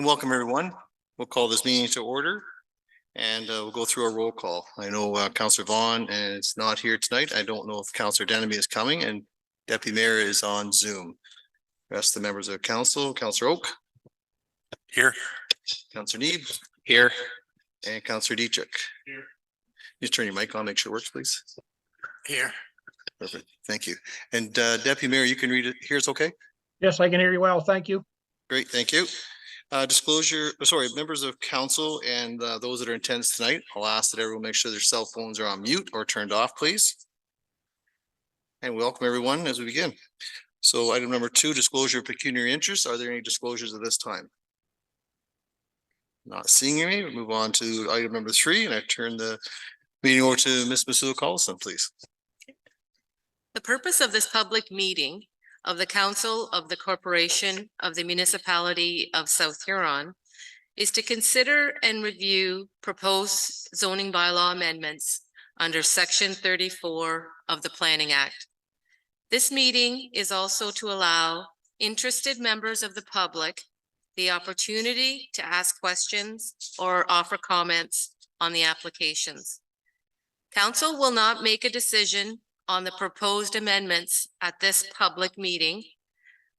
And welcome everyone. We'll call this meeting to order and we'll go through a roll call. I know Councillor Vaughn is not here tonight. I don't know if Councillor Denby is coming and Deputy Mayor is on Zoom. The rest of the members of council, Councillor Oak. Here. Councillor Neeb. Here. And Councillor Dietrich. Here. Just turn your mic on, make sure it works, please. Here. Perfect. Thank you. And Deputy Mayor, you can read it. Here's okay? Yes, I can hear you well. Thank you. Great. Thank you. Members of council and those that are in attendance tonight, I'll ask that everyone make sure their cell phones are on mute or turned off, please. And welcome everyone as we begin. So item number 2, disclosure of pecuniary interest. Are there any disclosures at this time? Not seeing any. We'll move on to item number 3, and I turn the meeting over to Ms. Masuda-Collison, please. The purpose of this public meeting of the Council of the Corporation of the Municipality of South Huron is to consider and review proposed zoning bylaw amendments under Section 34 of the Planning Act. This meeting is also to allow interested members of the public the opportunity to ask questions or offer comments on the applications. Council will not make a decision on the proposed amendments at this public meeting,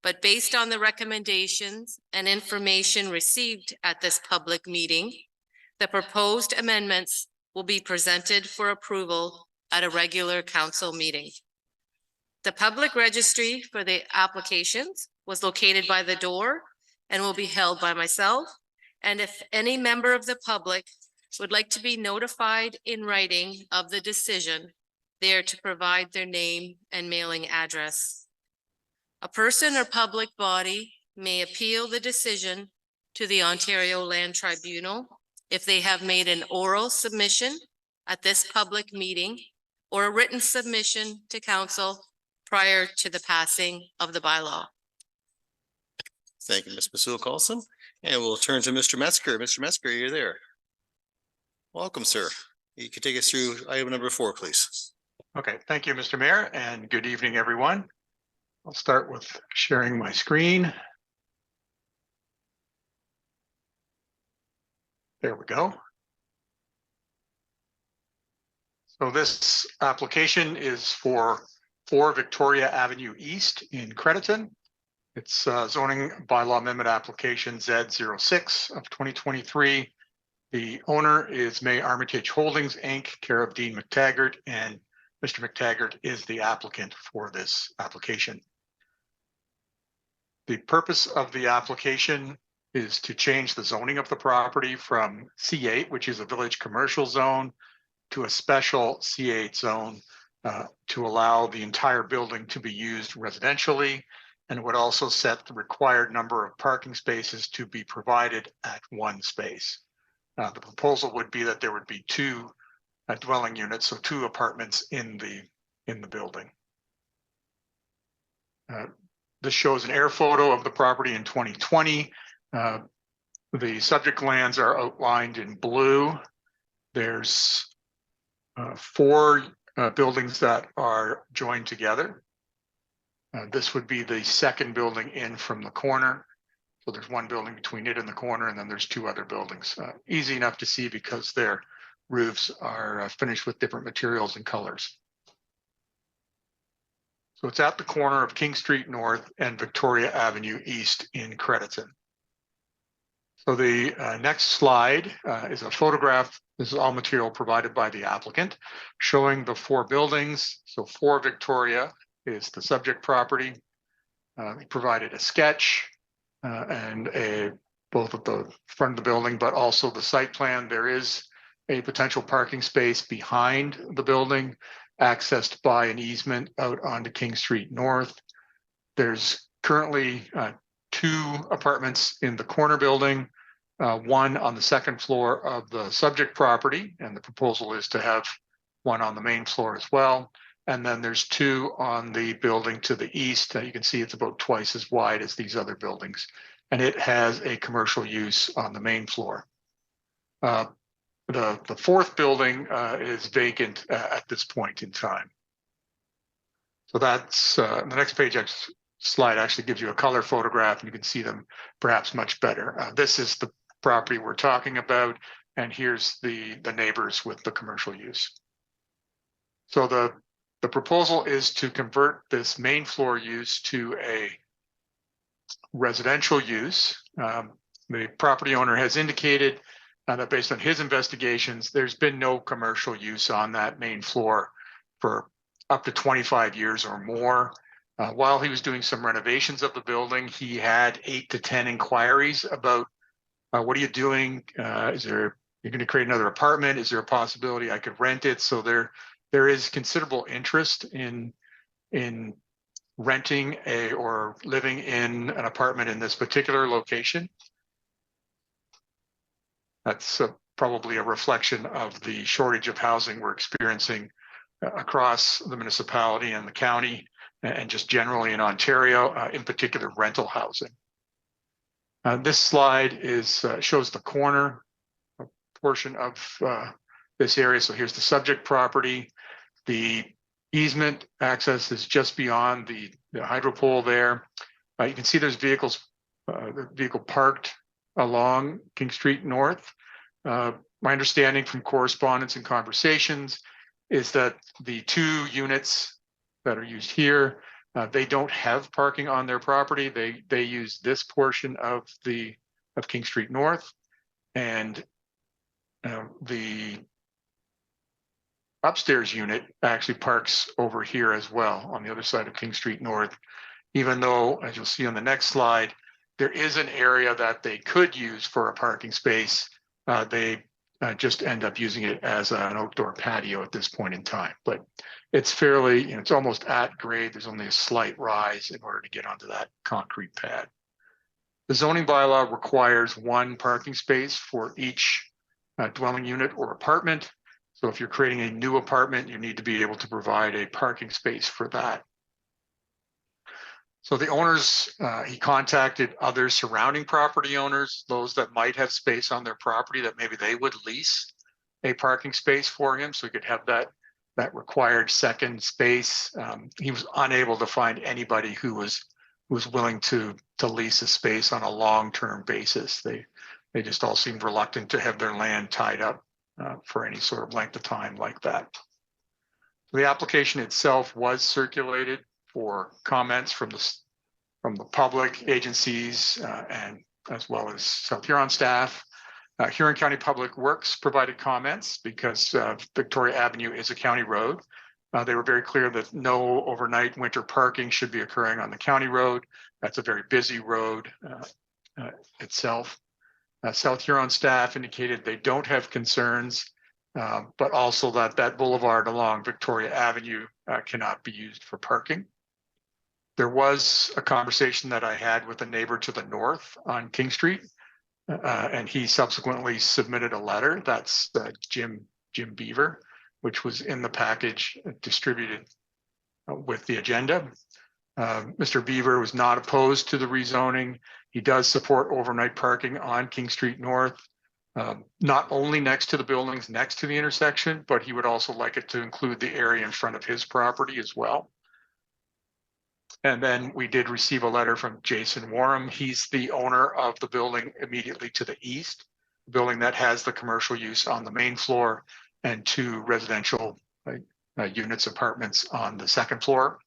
but based on the recommendations and information received at this public meeting, the proposed amendments will be presented for approval at a regular council meeting. The public registry for the applications was located by the door and will be held by myself. And if any member of the public would like to be notified in writing of the decision, they are to provide their name and mailing address. A person or public body may appeal the decision to the Ontario Land Tribunal if they have made an oral submission at this public meeting or a written submission to council prior to the passing of the bylaw. Thank you, Ms. Masuda-Collison. And we'll turn to Mr. Metzger. Mr. Metzger, you're there. Welcome, sir. You can take us through item number 4, please. Okay, thank you, Mr. Mayor, and good evening, everyone. I'll start with sharing my screen. There we go. So this application is for 4 Victoria Avenue East in Crediton. It's zoning bylaw amendment application Z06 of 2023. The owner is May Armitage Holdings, Inc., care of Dean McTaggart, and Mr. McTaggart is the applicant for this application. The purpose of the application is to change the zoning of the property from C8, which is a village commercial zone, to a special C8 zone to allow the entire building to be used residentially, and would also set the required number of parking spaces to be provided at 1 space. The proposal would be that there would be 2 dwelling units, so 2 apartments in the building. This shows an air photo of the property in 2020. The subject lands are outlined in blue. There's 4 buildings that are joined together. This would be the second building in from the corner. So there's 1 building between it and the corner, and then there's 2 other buildings. Easy enough to see because their roofs are finished with different materials and colors. So it's at the corner of King Street North and Victoria Avenue East in Crediton. So the next slide is a photograph. This is all material provided by the applicant showing the 4 buildings. So 4 Victoria is the subject property. He provided a sketch and both of the front of the building, but also the site plan. There is a potential parking space behind the building, accessed by an easement out onto King Street North. There's currently 2 apartments in the corner building, 1 on the 2nd floor of the subject property, and the proposal is to have 1 on the main floor as well. And then there's 2 on the building to the east. You can see it's about twice as wide as these other buildings, and it has a commercial use on the main floor. The 4th building is vacant at this point in time. So that's the next page slide actually gives you a color photograph and you can see them perhaps much better. This is the property we're talking about, and here's the neighbors with the commercial use. So the proposal is to convert this main floor use to a residential use. The property owner has indicated that based on his investigations, there's been no commercial use on that main floor for up to 25 years or more. While he was doing some renovations of the building, he had 8 to 10 inquiries about what are you doing? You're going to create another apartment? Is there a possibility I could rent it? So there is considerable interest in renting or living in an apartment in this particular location. That's probably a reflection of the shortage of housing we're experiencing across the municipality and the county, and just generally in Ontario, in particular rental housing. This slide shows the corner portion of this area. So here's the subject property. The easement access is just beyond the hydro pole there. You can see there's the vehicle parked along King Street North. My understanding from correspondence and conversations is that the 2 units that are used here, they don't have parking on their property. They use this portion of King Street North, and the upstairs unit actually parks over here as well on the other side of King Street North, even though, as you'll see on the next slide, there is an area that they could use for a parking space. They just end up using it as an outdoor patio at this point in time. But it's fairly, it's almost at grade. There's only a slight rise in order to get onto that concrete pad. The zoning bylaw requires 1 parking space for each dwelling unit or apartment. So if you're creating a new apartment, you need to be able to provide a parking space for that. So the owners, he contacted other surrounding property owners, those that might have space on their property that maybe they would lease a parking space for him, so he could have that required second space. He was unable to find anybody who was willing to lease a space on a long-term basis. They just all seemed reluctant to have their land tied up for any sort of length of time like that. The application itself was circulated for comments from the public agencies and as well as South Huron staff. Huron County Public Works provided comments because Victoria Avenue is a county road. They were very clear that no overnight winter parking should be occurring on the county road. That's a very busy road itself. South Huron staff indicated they don't have concerns, but also that boulevard along Victoria Avenue cannot be used for parking. There was a conversation that I had with a neighbor to the north on King Street, and he subsequently submitted a letter. That's Jim Beaver, which was in the package distributed with the agenda. Mr. Beaver was not opposed to the rezoning. He does support overnight parking on King Street North, not only next to the buildings next to the intersection, but he would also like it to include the area in front of his property as well. And then we did receive a letter from Jason Warham. He's the owner of the building immediately to the east, the building that has the commercial use on the main floor and 2 residential units, apartments on the second floor.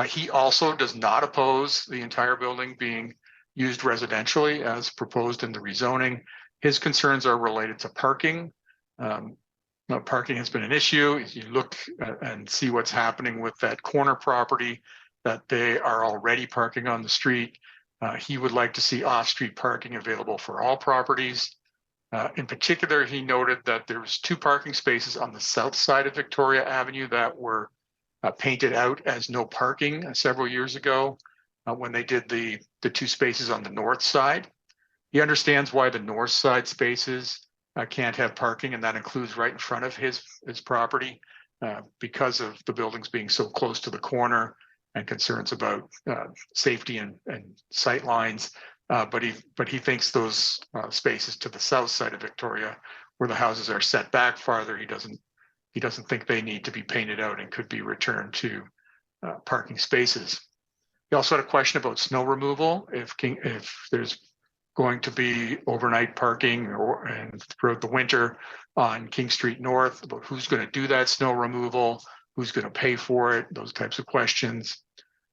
He also does not oppose the entire building being used residentially as proposed in the rezoning. His concerns are related to parking. Parking has been an issue. If you look and see what's happening with that corner property, that they are already parking on the street. He would like to see off-street parking available for all properties. In particular, he noted that there was 2 parking spaces on the south side of Victoria Avenue that were painted out as no parking several years ago when they did the 2 spaces on the north side. He understands why the north side spaces can't have parking, and that includes right in front of his property because of the buildings being so close to the corner and concerns about safety and sight lines. But he thinks those spaces to the south side of Victoria, where the houses are set back farther, he doesn't think they need to be painted out and could be returned to parking spaces. He also had a question about snow removal. If there's going to be overnight parking and throughout the winter on King Street North, about who's going to do that snow removal, who's going to pay for it, those types of questions.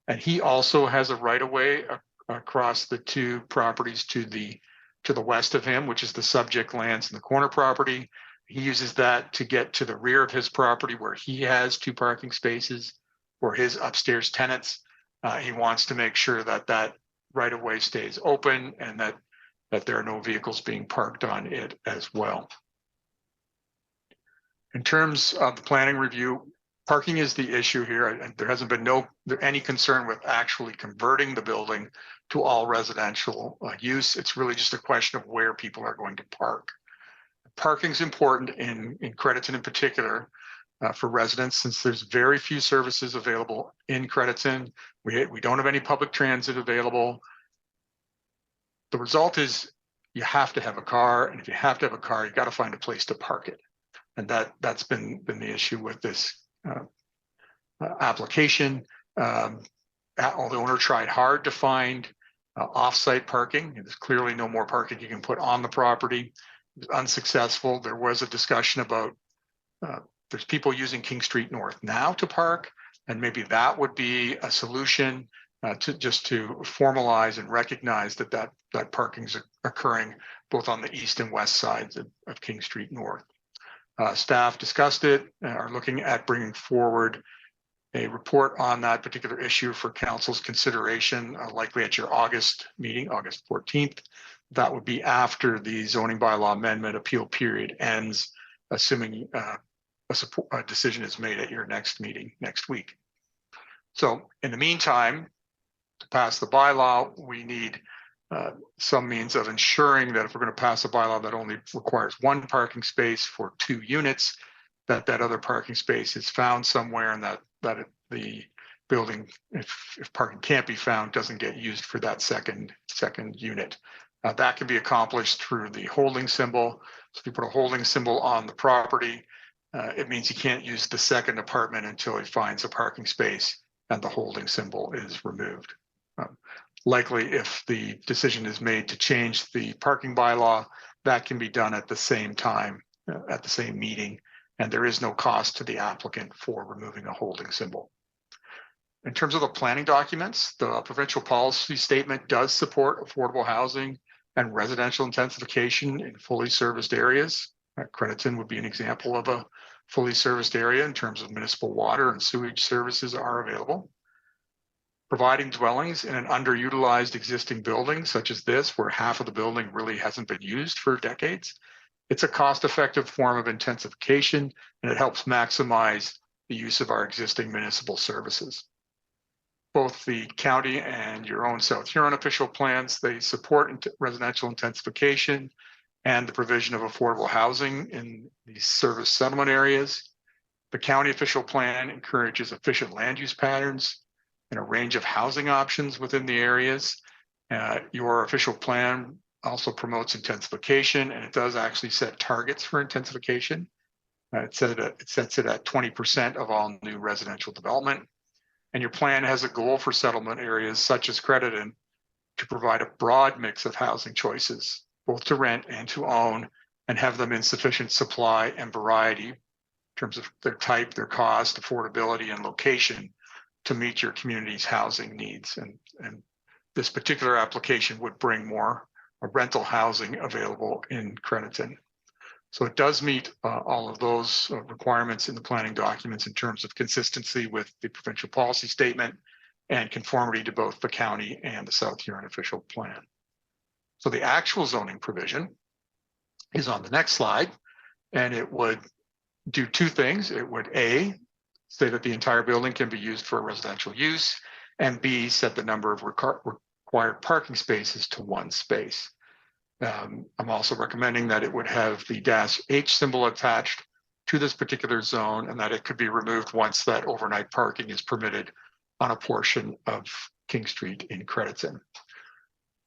And he also has a right of way across the two properties to the west of him, which is the subject lands and the corner property. He uses that to get to the rear of his property where he has 2 parking spaces for his upstairs tenants. He wants to make sure that that right of way stays open and that there are no vehicles being parked on it as well. In terms of the planning review, parking is the issue here, and there hasn't been any concern with actually converting the building to all residential use. It's really just a question of where people are going to park. Parking is important in Crediton in particular for residents, since there's very few services available in Crediton. We don't have any public transit available. The result is you have to have a car, and if you have to have a car, you got to find a place to park it. And that's been the issue with this application. The owner tried hard to find off-site parking. There's clearly no more parking you can put on the property. It was unsuccessful. There was a discussion about there's people using King Street North now to park, and maybe that would be a solution to formalize and recognize that parking's occurring both on the east and west sides of King Street North. Staff discussed it, are looking at bringing forward a report on that particular issue for council's consideration, likely at your August meeting, August 14th. That would be after the zoning bylaw amendment appeal period ends, assuming a decision is made at your next meeting next week. So in the meantime, to pass the bylaw, we need some means of ensuring that if we're going to pass a bylaw that only requires 1 parking space for 2 units, that other parking space is found somewhere, and that the building, if parking can't be found, doesn't get used for that second unit. That can be accomplished through the holding symbol. So if you put a holding symbol on the property, it means you can't use the second apartment until he finds a parking space and the holding symbol is removed. Likely, if the decision is made to change the parking bylaw, that can be done at the same time, at the same meeting, and there is no cost to the applicant for removing a holding symbol. In terms of the planning documents, the provincial policy statement does support affordable housing and residential intensification in fully serviced areas. Crediton would be an example of a fully serviced area in terms of municipal water and sewage services are available. Providing dwellings in an underutilized existing building such as this, where half of the building really hasn't been used for decades, it's a cost-effective form of intensification, and it helps maximize the use of our existing municipal services. Both the county and your own South Huron official plans, they support residential intensification and the provision of affordable housing in these service settlement areas. The county official plan encourages efficient land use patterns and a range of housing options within the areas. Your official plan also promotes intensification, and it does actually set targets for intensification. It sets it at 20% of all new residential development. And your plan has a goal for settlement areas such as Crediton to provide a broad mix of housing choices, both to rent and to own, and have them in sufficient supply and variety in terms of their type, their cost, affordability, and location to meet your community's housing needs. And this particular application would bring more rental housing available in Crediton. So it does meet all of those requirements in the planning documents in terms of consistency with the provincial policy statement and conformity to both the county and the South Huron official plan. So the actual zoning provision is on the next slide, and it would do 2 things. It would A, say that the entire building can be used for residential use, and B, set the number of required parking spaces to 1 space. I'm also recommending that it would have the -H symbol attached to this particular zone, and that it could be removed once that overnight parking is permitted on a portion of King Street in Crediton.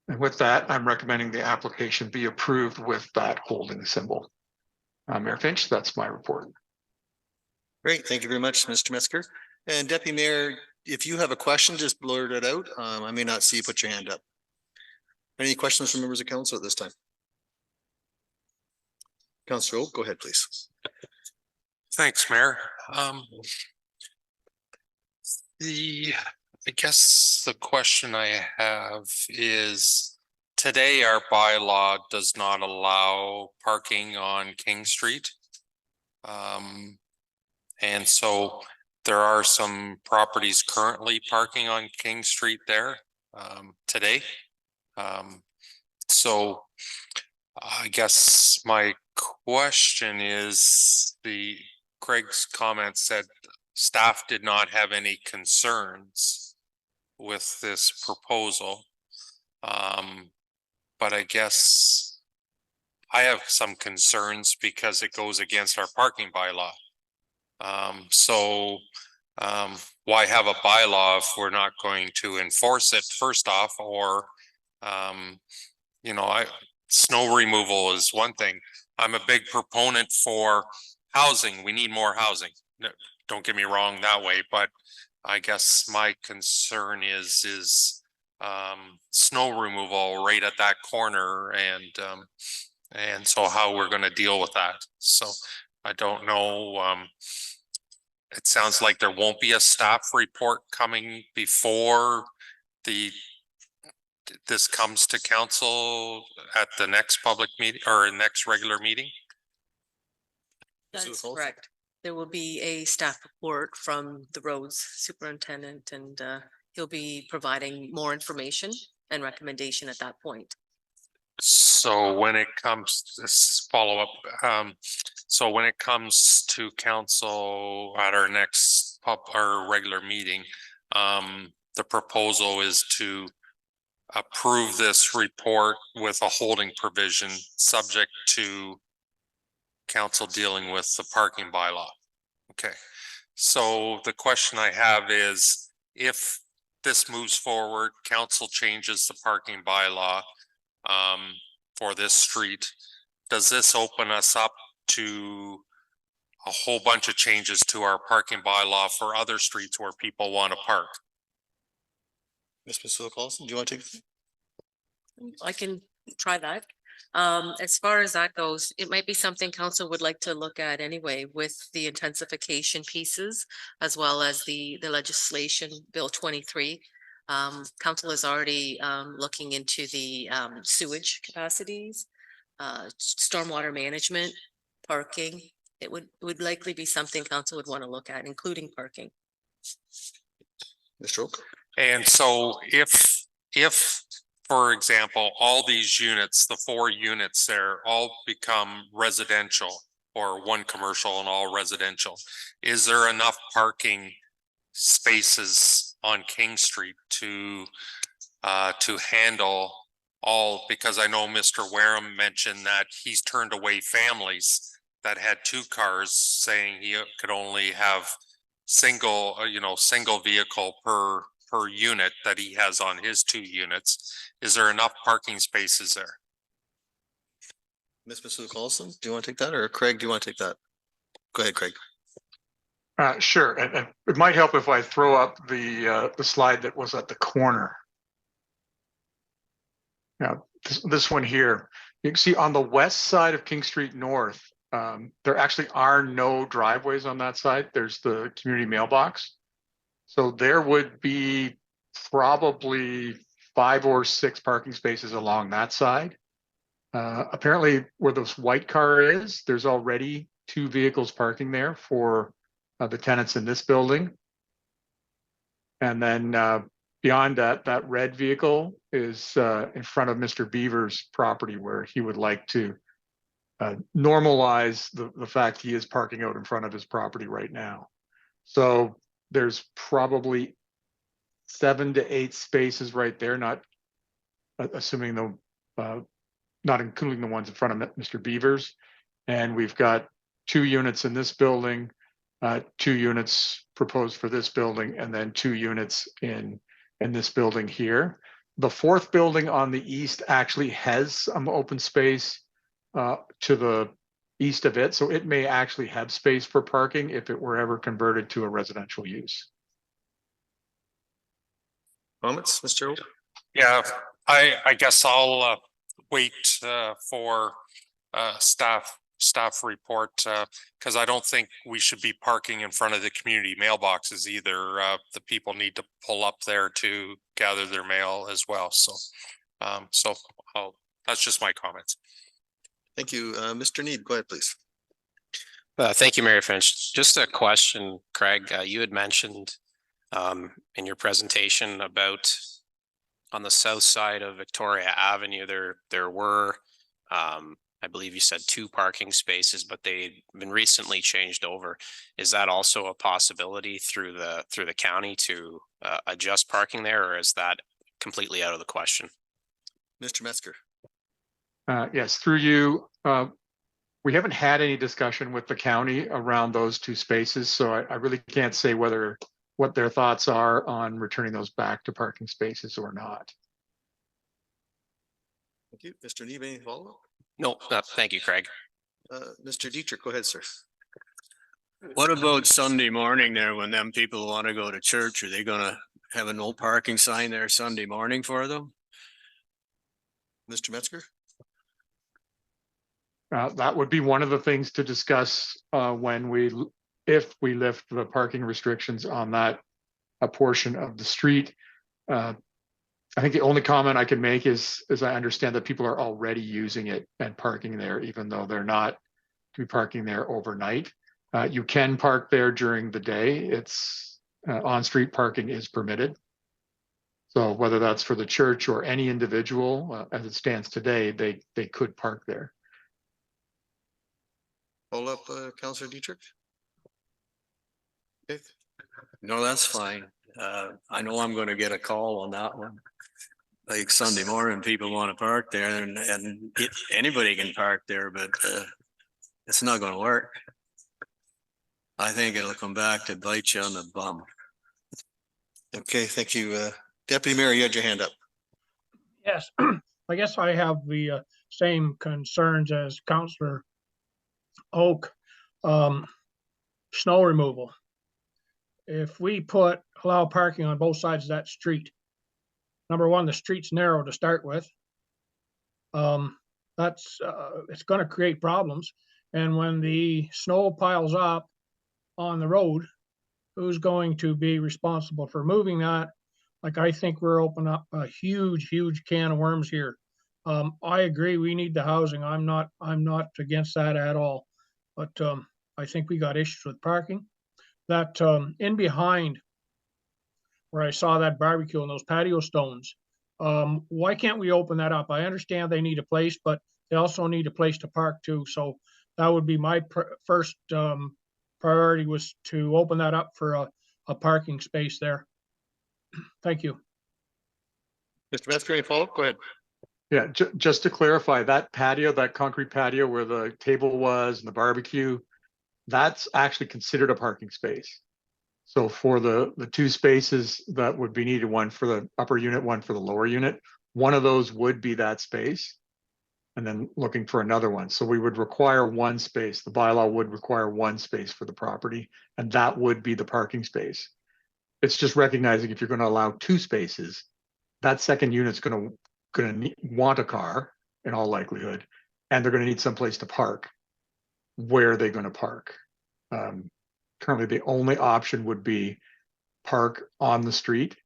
And with that, I'm recommending the application be approved with that holding symbol. Mayor Finch, that's my report. Great, thank you very much, Mr. Metzger. And Deputy Mayor, if you have a question, just blurt it out. I may not see you put your hand up. Any questions from members of council at this time? Councillor Oak, go ahead, please. Thanks, Mayor. I guess the question I have is, today our bylaw does not allow parking on King Street. And so there are some properties currently parking on King Street there today. So I guess my question is, Craig's comment said staff did not have any concerns with this proposal. But I guess I have some concerns because it goes against our parking bylaw. Why have a bylaw if we're not going to enforce it first off? Or snow removal is one thing. I'm a big proponent for housing. We need more housing. Don't get me wrong that way, but I guess my concern is snow removal right at that corner, and so how we're going to deal with that. So I don't know. It sounds like there won't be a staff report coming before this comes to council at the next public meeting or next regular meeting. That's correct. There will be a staff report from the roads superintendent, and he'll be providing more information and recommendation at that point. So when it comes to this follow-up, so when it comes to council at our next our regular meeting, the proposal is to approve this report with a holding provision subject to council dealing with the parking bylaw. Okay, so the question I have is, if this moves forward, council changes the parking bylaw for this street, does this open us up to a whole bunch of changes to our parking bylaw for other streets where people want to park? Ms. Carlson, do you want to take? I can try that. As far as that goes, it might be something council would like to look at anyway, with the intensification pieces, as well as the legislation bill 23. Council is already looking into the sewage capacities, stormwater management, parking. It would likely be something council would want to look at, including parking. Mr. Oak? And so if, for example, all these units, the 4 units there all become residential, or one commercial and all residential, is there enough parking spaces on King Street to handle all? Because I know Mr. Wareham mentioned that he's turned away families that had 2 cars, saying he could only have single vehicle per unit that he has on his 2 units. Is there enough parking spaces there? Ms. Carlson, do you want to take that, or Craig, do you want to take that? Go ahead, Craig. Sure, and it might help if I throw up the slide that was at the corner. Now, this one here, you can see on the west side of King Street North, there actually are no driveways on that side. There's the community mailbox. So there would be probably 5 or 6 parking spaces along that side. Apparently where this white car is, there's already 2 vehicles parking there for the tenants in this building. And then beyond that, that red vehicle is in front of Mr. Beaver's property, where he would like to normalize the fact he is parking out in front of his property right now. So there's probably 7 to 8 spaces right there, not assuming not including the ones in front of Mr. Beaver's. And we've got 2 units in this building, 2 units proposed for this building, and then 2 units in this building here. The 4th building on the east actually has some open space to the east of it, so it may actually have space for parking if it were ever converted to a residential use. Comments, Mr. Oak? Yeah, I guess I'll wait for staff report because I don't think we should be parking in front of the community mailboxes either. The people need to pull up there to gather their mail as well. So that's just my comments. Thank you. Mr. Need, go ahead, please. Thank you, Mayor Finch. Just a question, Craig. You had mentioned in your presentation about on the south side of Victoria Avenue, there were, I believe you said 2 parking spaces, but they've been recently changed over. Is that also a possibility through the county to adjust parking there, or is that completely out of the question? Mr. Metzger. Yes, through you. We haven't had any discussion with the county around those 2 spaces, so I really can't say what their thoughts are on returning those back to parking spaces or not. Thank you. Mr. Need, any follow-up? No, thank you, Craig. Mr. Dietrich, go ahead, sir. What about Sunday morning there when them people want to go to church? Are they gonna have a no parking sign there Sunday morning for them? Mr. Metzger? That would be one of the things to discuss if we lift the parking restrictions on that a portion of the street. I think the only comment I can make is I understand that people are already using it and parking there, even though they're not to be parking there overnight. You can park there during the day. It's on-street parking is permitted. So whether that's for the church or any individual, as it stands today, they could park there. Follow up, Councillor Dietrich? Okay. No, that's fine. I know I'm gonna get a call on that one. Like Sunday morning, people want to park there and anybody can park there, but it's not gonna work. I think it'll come back to bite you on the bum. Okay, thank you. Deputy Mayor, you had your hand up. Yes, I guess I have the same concerns as Councillor Oak. Snow removal. If we allow parking on both sides of that street, number one, the street's narrow to start with. It's going to create problems. And when the snow piles up on the road, who's going to be responsible for moving that? Like, I think we're opening up a huge, huge can of worms here. I agree, we need the housing. I'm not against that at all. But I think we got issues with parking. That in behind where I saw that barbecue and those patio stones, why can't we open that up? I understand they need a place, but they also need a place to park too. So that would be my first priority, was to open that up for a parking space there. Thank you. Mr. Metzger, any follow-up? Go ahead. Yeah, just to clarify, that patio, that concrete patio where the table was and the barbecue, that's actually considered a parking space. So for the 2 spaces that would be needed, one for the upper unit, one for the lower unit, one of those would be that space. And then looking for another one. So we would require 1 space. The bylaw would require 1 space for the property, and that would be the parking space. It's just recognizing if you're going to allow 2 spaces, that second unit's going to want a car in all likelihood, and they're going to need someplace to park. Where are they going to park? Currently, the only option would be park on the street,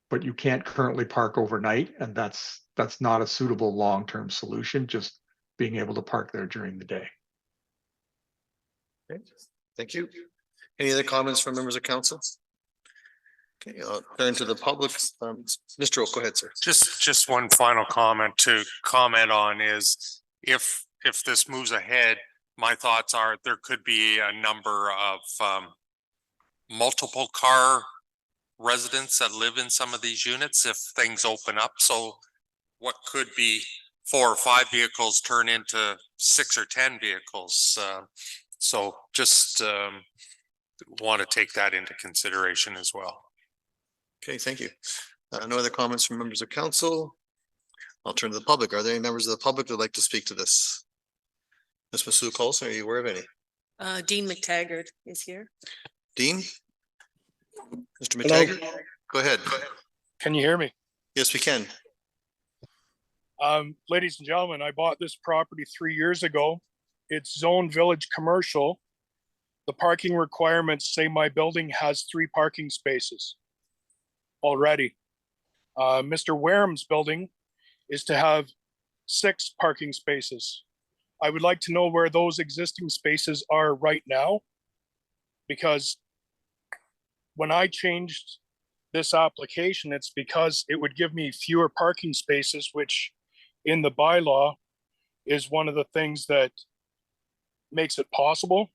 but you can't currently park overnight, and that's not a suitable long-term solution, just being able to park there during the day. Okay, thank you. Any other comments from members of council? Okay, I'll turn to the public. Mr. Oak, go ahead, sir. Just one final comment to comment on is if this moves ahead, my thoughts are there could be a number of multiple car residents that live in some of these units if things open up. So what could be 4 or 5 vehicles turn into 6 or 10 vehicles. So just want to take that into consideration as well. Okay, thank you. No other comments from members of council. I'll turn to the public. Are there any members of the public that would like to speak to this? Ms. Masu Coulson, are you aware of any? Dean McTaggart is here. Dean? Mr. McTaggart? Go ahead. Can you hear me? Yes, we can. Ladies and gentlemen, I bought this property 3 years ago. It's zoned village commercial. The parking requirements say my building has 3 parking spaces already. Mr. Wareham's building is to have 6 parking spaces. I would like to know where those existing spaces are right now, because when I changed this application, it's because it would give me fewer parking spaces, which in the bylaw is one of the things that makes it possible.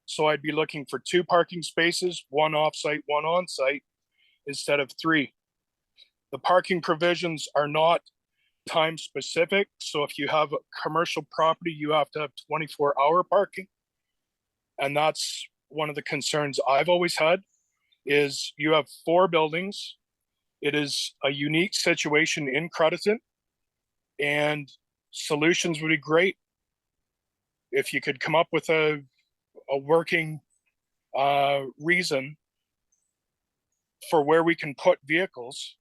So I'd be looking for 2 parking spaces, 1 off-site, 1 on-site, instead of 3. The parking provisions are not time specific. So if you have a commercial property, you have to have 24-hour parking. And that's one of the concerns I've always had, is you have 4 buildings. It is a unique situation in Crediton, and solutions would be great. If you could come up with a working reason for where we can put vehicles.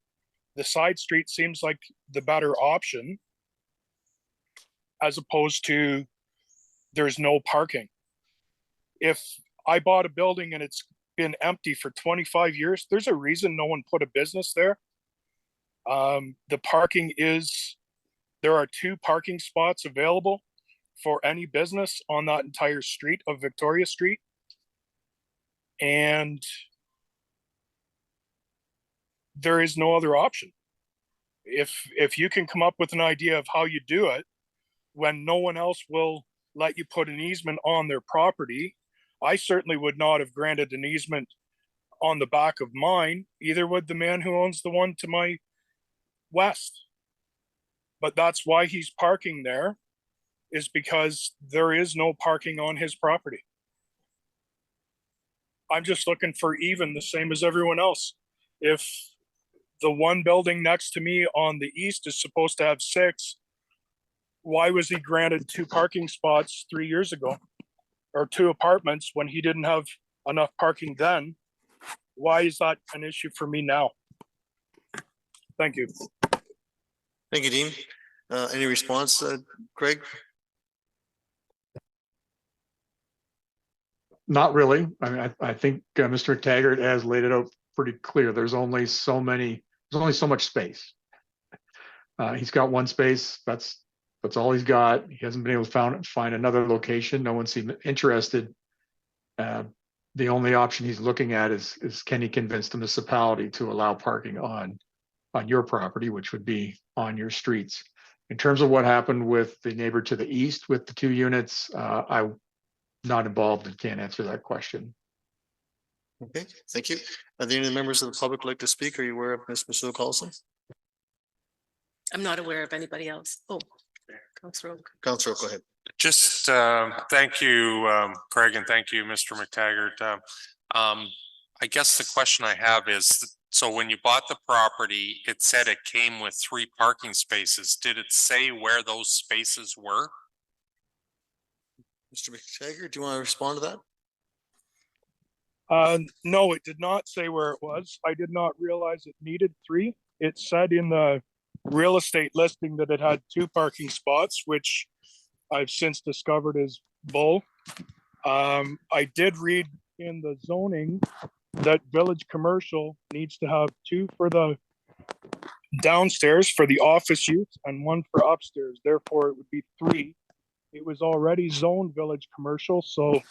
The side street seems like the better option, as opposed to there's no parking. If I bought a building and it's been empty for 25 years, there's a reason no one put a business there. The parking is, there are 2 parking spots available for any business on that entire street of Victoria Street. And there is no other option. If you can come up with an idea of how you do it, when no one else will let you put an easement on their property, I certainly would not have granted an easement on the back of mine, either would the man who owns the one to my west. But that's why he's parking there, is because there is no parking on his property. I'm just looking for even, the same as everyone else. If the one building next to me on the east is supposed to have 6, why was he granted 2 parking spots 3 years ago? Or 2 apartments when he didn't have enough parking then? Why is that an issue for me now? Thank you. Thank you, Dean. Any response, Craig? Not really. I mean, I think Mr. Taggart has laid it out pretty clear. There's only so much space. He's got 1 space. That's all he's got. He hasn't been able to find another location. No one seemed interested. The only option he's looking at is can he convince the municipality to allow parking on your property, which would be on your streets. In terms of what happened with the neighbor to the east with the 2 units, I'm not involved and can't answer that question. Okay, thank you. Are there any members of the public like to speak? Are you aware of Ms. Masood Carlson? I'm not aware of anybody else. Oh, Councillor Oak. Councillor, go ahead. Just thank you, Craig, and thank you, Mr. McTaggart. I guess the question I have is, so when you bought the property, it said it came with 3 parking spaces. Did it say where those spaces were? Mr. McTaggart, do you want to respond to that? No, it did not say where it was. I did not realize it needed 3. It said in the real estate listing that it had 2 parking spots, which I've since discovered is bull. I did read in the zoning that village commercial needs to have 2 for the downstairs for the office use and 1 for upstairs. Therefore, it would be 3. It was already zoned village commercial, so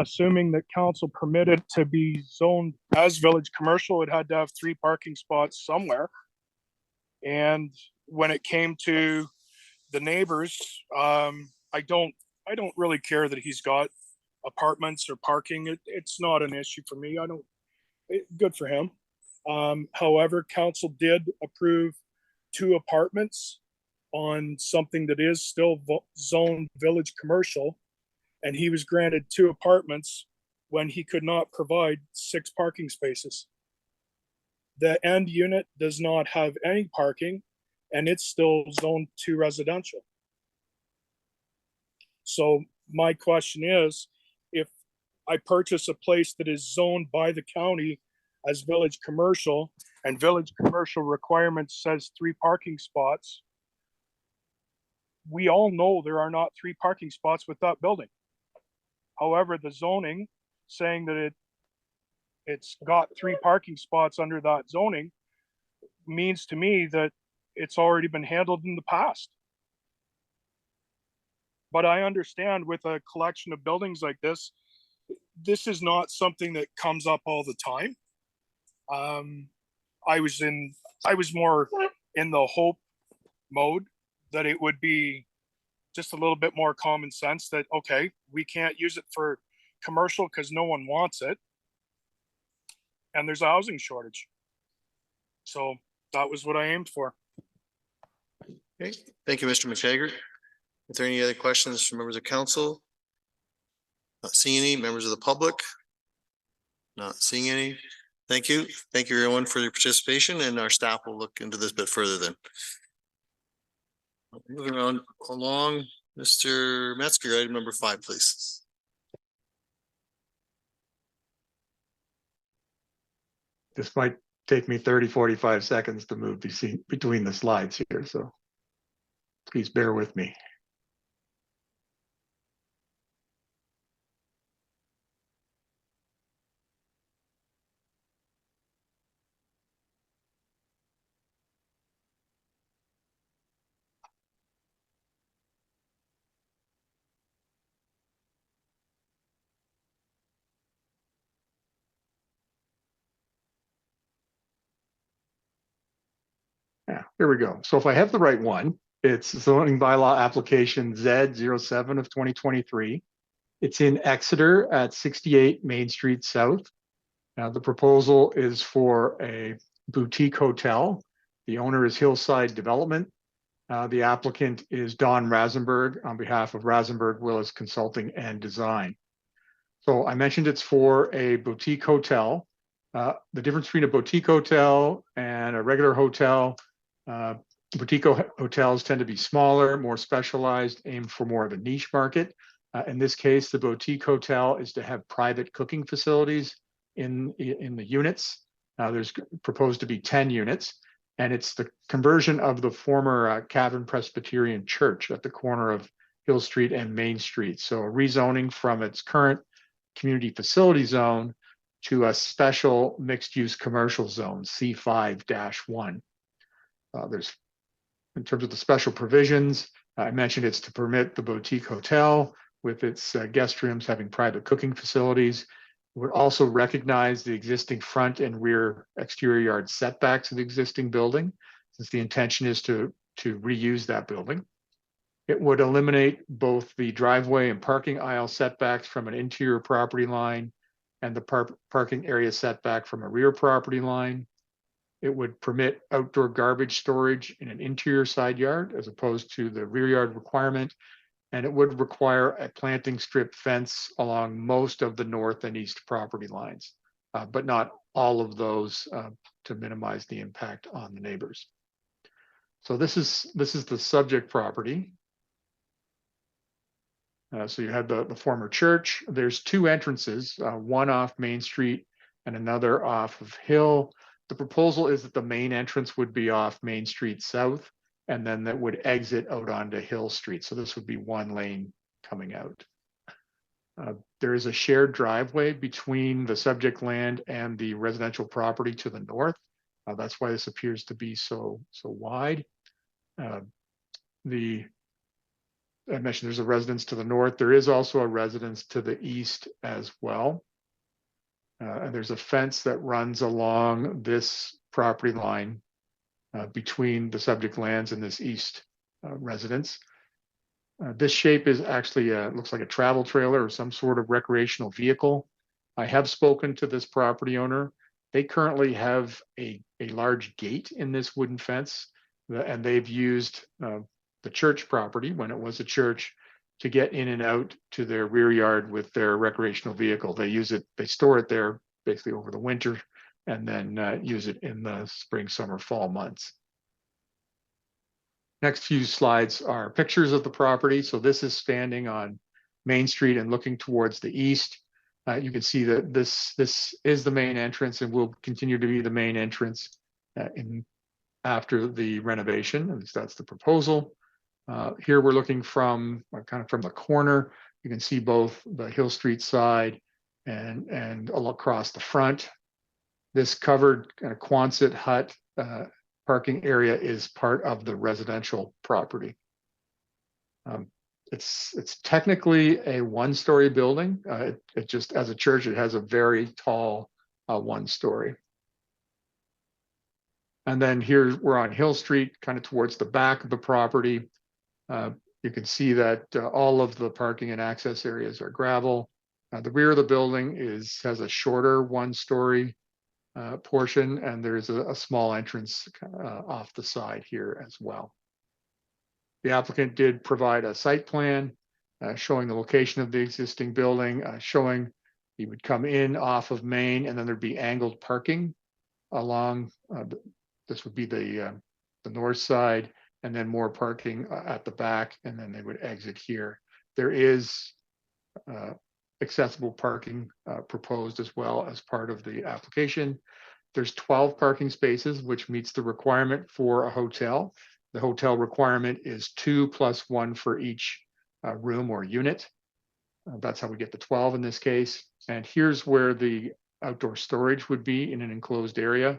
assuming that council permitted to be zoned as village commercial, it had to have 3 parking spots somewhere. And when it came to the neighbors, I don't really care that he's got apartments or parking. It's not an issue for me. Good for him. However, council did approve 2 apartments on something that is still zoned village commercial, and he was granted 2 apartments when he could not provide 6 parking spaces. The end unit does not have any parking, and it's still zoned 2 residential. So my question is, if I purchase a place that is zoned by the county as village commercial, and village commercial requirements says 3 parking spots, we all know there are not 3 parking spots with that building. However, the zoning saying that it's got 3 parking spots under that zoning means to me that it's already been handled in the past. But I understand with a collection of buildings like this is not something that comes up all the time. I was more in the hope mode that it would be just a little bit more common sense that, okay, we can't use it for commercial because no one wants it. And there's a housing shortage. So that was what I aimed for. Okay, thank you, Mr. McTaggart. Is there any other questions from members of council? Not seeing any. Members of the public? Not seeing any. Thank you. Thank you everyone for your participation, and our staff will look into this bit further then. Moving on along, Mr. Metzger, item number 5, please. This might take me 30-45 seconds to move between the slides here, so please bear with me. Yeah, here we go. So if I have the right one, it's zoning bylaw application Z07 of 2023. It's in Exeter at 68 Main Street South. Now the proposal is for a boutique hotel. The owner is Hillside Development. The applicant is Don Rasenberg on behalf of Rasenberg Willis Consulting and Design. So I mentioned it's for a boutique hotel. The difference between a boutique hotel and a regular hotel, boutique hotels tend to be smaller, more specialized, aimed for more of a niche market. In this case, the boutique hotel is to have private cooking facilities in the units. There's proposed to be 10 units, and it's the conversion of the former Cavern Presbyterian Church at the corner of Hill Street and Main Street. So a rezoning from its current community facility zone to a special mixed-use commercial zone, C5-1. There's, in terms of the special provisions, I mentioned it's to permit the boutique hotel with its guest rooms having private cooking facilities. It would also recognize the existing front and rear exterior yard setbacks of the existing building, since the intention is to reuse that building. It would eliminate both the driveway and parking aisle setbacks from an interior property line and the parking area setback from a rear property line. It would permit outdoor garbage storage in an interior side yard as opposed to the rear yard requirement. And it would require a planting strip fence along most of the north and east property lines, but not all of those to minimize the impact on the neighbors. So this is the subject property. So you have the former church. There's 2 entrances, one off Main Street and another off of Hill. The proposal is that the main entrance would be off Main Street South, and then that would exit out onto Hill Street. So this would be 1 lane coming out. There is a shared driveway between the subject land and the residential property to the north. That's why this appears to be so wide. I mentioned there's a residence to the north. There is also a residence to the east as well. And there's a fence that runs along this property line between the subject lands and this east residence. This shape is actually looks like a travel trailer or some sort of recreational vehicle. I have spoken to this property owner. They currently have a large gate in this wooden fence, and they've used the church property, when it was a church, to get in and out to their rear yard with their recreational vehicle. They use it, they store it there basically over the winter, and then use it in the spring, summer, fall months. Next few slides are pictures of the property. So this is standing on Main Street and looking towards the east. You can see that this is the main entrance and will continue to be the main entrance in after the renovation. At least that's the proposal. Here we're looking from kind of from the corner. You can see both the Hill Street side and all across the front. This covered kind of Quonset hut parking area is part of the residential property. It's technically a one-story building. It just, as a church, it has a very tall one-story. And then here we're on Hill Street, kind of towards the back of the property. You can see that all of the parking and access areas are gravel. The rear of the building has a shorter one-story portion, and there's a small entrance off the side here as well. The applicant did provide a site plan showing the location of the existing building, showing you would come in off of Main, and then there'd be angled parking along. This would be the north side, and then more parking at the back, and then they would exit here. There is accessible parking proposed as well as part of the application. There's 12 parking spaces, which meets the requirement for a hotel. The hotel requirement is 2 + 1 for each room or unit. That's how we get the 12 in this case. And here's where the outdoor storage would be in an enclosed area.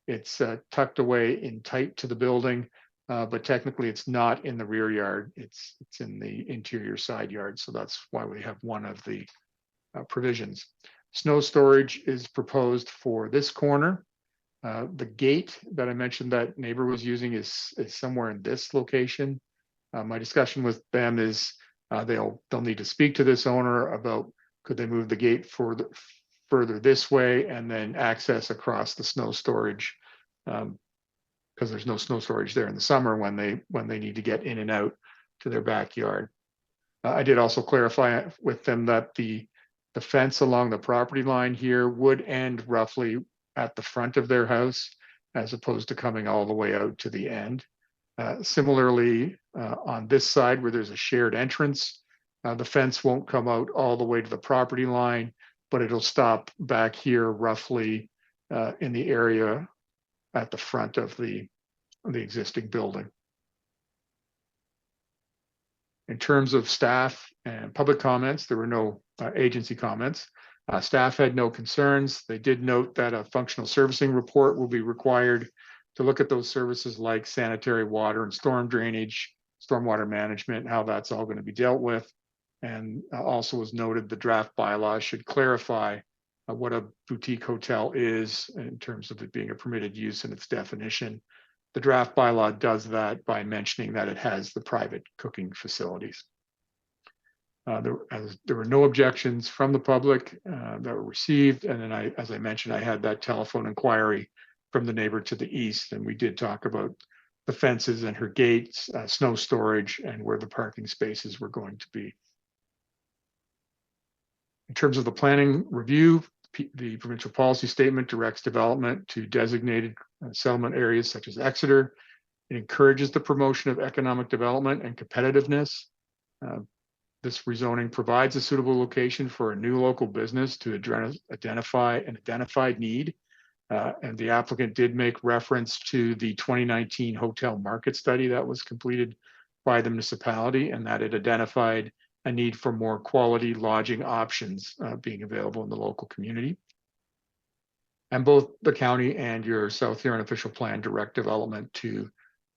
It's tucked away in tight to the building, but technically it's not in the rear yard. It's in the interior side yard. So that's why we have one of the provisions. Snow storage is proposed for this corner. The gate that I mentioned that neighbor was using is somewhere in this location. My discussion with them is they'll need to speak to this owner about could they move the gate further this way and then access across the snow storage, because there's no snow storage there in the summer when they need to get in and out to their backyard. I did also clarify with them that the fence along the property line here would end roughly at the front of their house, as opposed to coming all the way out to the end. Similarly, on this side where there's a shared entrance, the fence won't come out all the way to the property line, but it'll stop back here roughly in the area at the front of the existing building. In terms of staff and public comments, there were no agency comments. Staff had no concerns. They did note that a functional servicing report will be required to look at those services like sanitary water and storm drainage, stormwater management, how that's all going to be dealt with. And also was noted the draft bylaws should clarify what a boutique hotel is in terms of it being a permitted use and its definition. The draft bylaw does that by mentioning that it has the private cooking facilities. There were no objections from the public that were received. And then as I mentioned, I had that telephone inquiry from the neighbor to the east, and we did talk about the fences and her gates, snow storage, and where the parking spaces were going to be. In terms of the planning review, the provincial policy statement directs development to designated settlement areas such as Exeter. It encourages the promotion of economic development and competitiveness. This rezoning provides a suitable location for a new local business to identify an identified need. And the applicant did make reference to the 2019 hotel market study that was completed by the municipality, and that it identified a need for more quality lodging options being available in the local community. And both the county and your South Huron official plan direct development to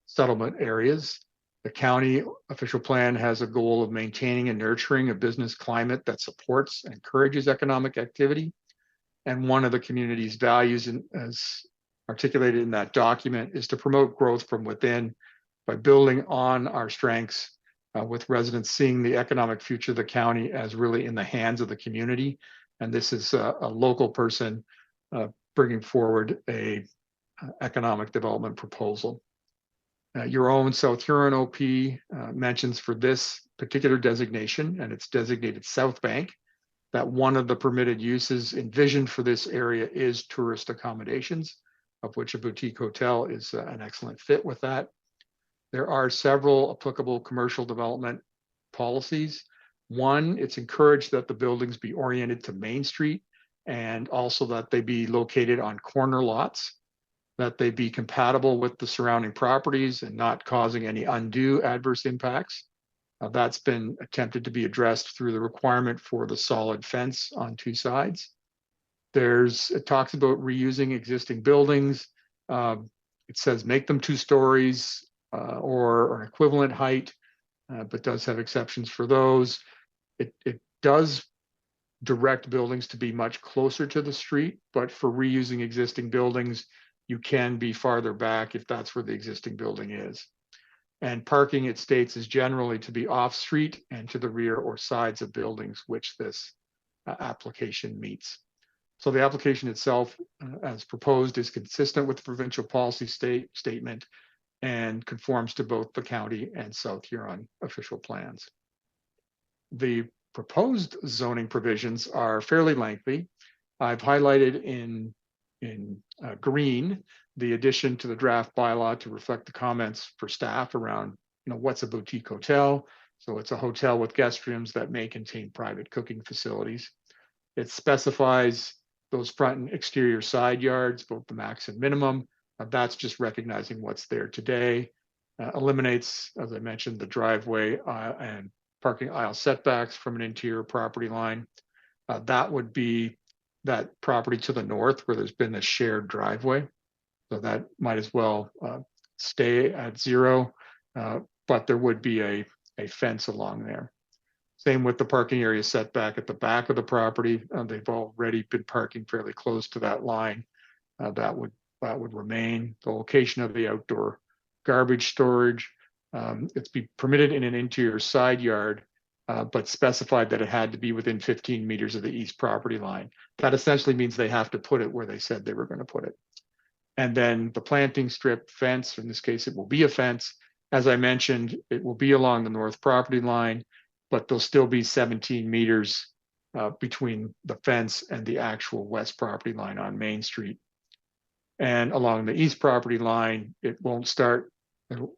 settlement areas. The county official plan has a goal of maintaining and nurturing a business climate that supports and encourages economic activity. And one of the community's values, as articulated in that document, is to promote growth from within by building on our strengths, with residents seeing the economic future of the county as really in the hands of the community. And this is a local person bringing forward a economic development proposal. Your own South Huron OP mentions for this particular designation, and it's designated South Bank, that one of the permitted uses envisioned for this area is tourist accommodations, of which a boutique hotel is an excellent fit with that. There are several applicable commercial development policies. One, it's encouraged that the buildings be oriented to Main Street and also that they be located on corner lots. that they be compatible with the surrounding properties and not causing any undue adverse impacts. That's been attempted to be addressed through the requirement for the solid fence on two sides. It talks about reusing existing buildings. It says make them 2 stories or an equivalent height, but does have exceptions for those. It does direct buildings to be much closer to the street, but for reusing existing buildings, you can be farther back if that's where the existing building is. And parking, it states, is generally to be off-street and to the rear or sides of buildings, which this application meets. So the application itself, as proposed, is consistent with the provincial policy statement and conforms to both the county and South Huron official plans. The proposed zoning provisions are fairly lengthy. I've highlighted in green the addition to the draft bylaw to reflect the comments for staff around, what's a boutique hotel. So it's a hotel with guest rooms that may contain private cooking facilities. It specifies those front and exterior side yards, both the max and minimum. That's just recognizing what's there today. Eliminates, as I mentioned, the driveway and parking aisle setbacks from an interior property line. That would be that property to the north where there's been a shared driveway. So that might as well stay at 0, but there would be a fence along there. Same with the parking area setback at the back of the property. They've already been parking fairly close to that line. That would remain. The location of the outdoor garbage storage. It's be permitted in an interior side yard, but specified that it had to be within 15 meters of the east property line. That essentially means they have to put it where they said they were going to put it. And then the planting strip fence, in this case, it will be a fence. As I mentioned, it will be along the north property line, but there'll still be 17 meters between the fence and the actual west property line on Main Street. And along the east property line, it won't start, it'll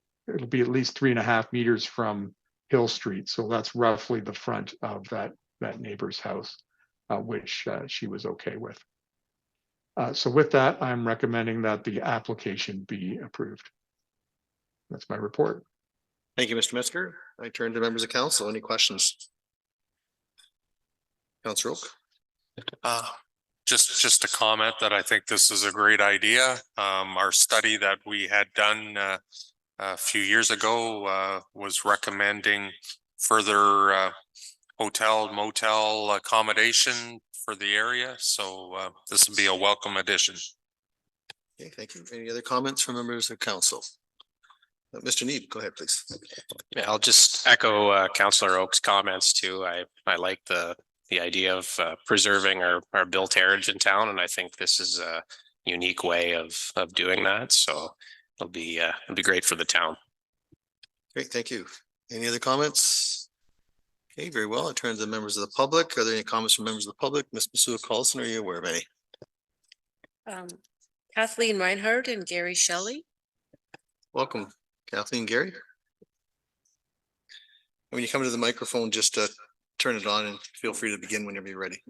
be at least 3.5 meters from Hill Street. So that's roughly the front of that neighbor's house, which she was okay with. So with that, I'm recommending that the application be approved. That's my report. Thank you, Mr. Metzger. I turn to members of council. Any questions? Councilor Oak. Just a comment that I think this is a great idea. Our study that we had done a few years ago was recommending further hotel motel accommodation for the area. So this would be a welcome addition. Okay, thank you. Any other comments from members of council? Mr. Need, go ahead, please. Yeah, I'll just echo Councillor Oak's comments too. I like the idea of preserving our built heritage in town, and I think this is a unique way of doing that. So it'll be great for the town. Great, thank you. Any other comments? Okay, very well. I turn to the members of the public. Are there any comments from members of the public? Ms. Masua Carlson, are you aware of any? Kathleen Reinhardt and Gary Shelley. Welcome, Kathleen, Gary. When you come to the microphone, just turn it on and feel free to begin whenever you're ready.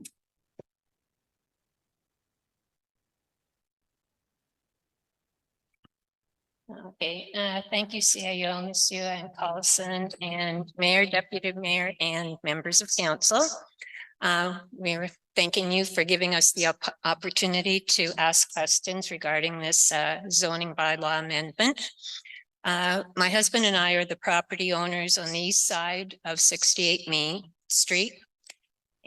Okay, thank you, CIO, Monsieur and Collison, and Mayor, Deputy Mayor, and members of council. We're thanking you for giving us the opportunity to ask questions regarding this zoning bylaw amendment. My husband and I are the property owners on the east side of 68 Main Street.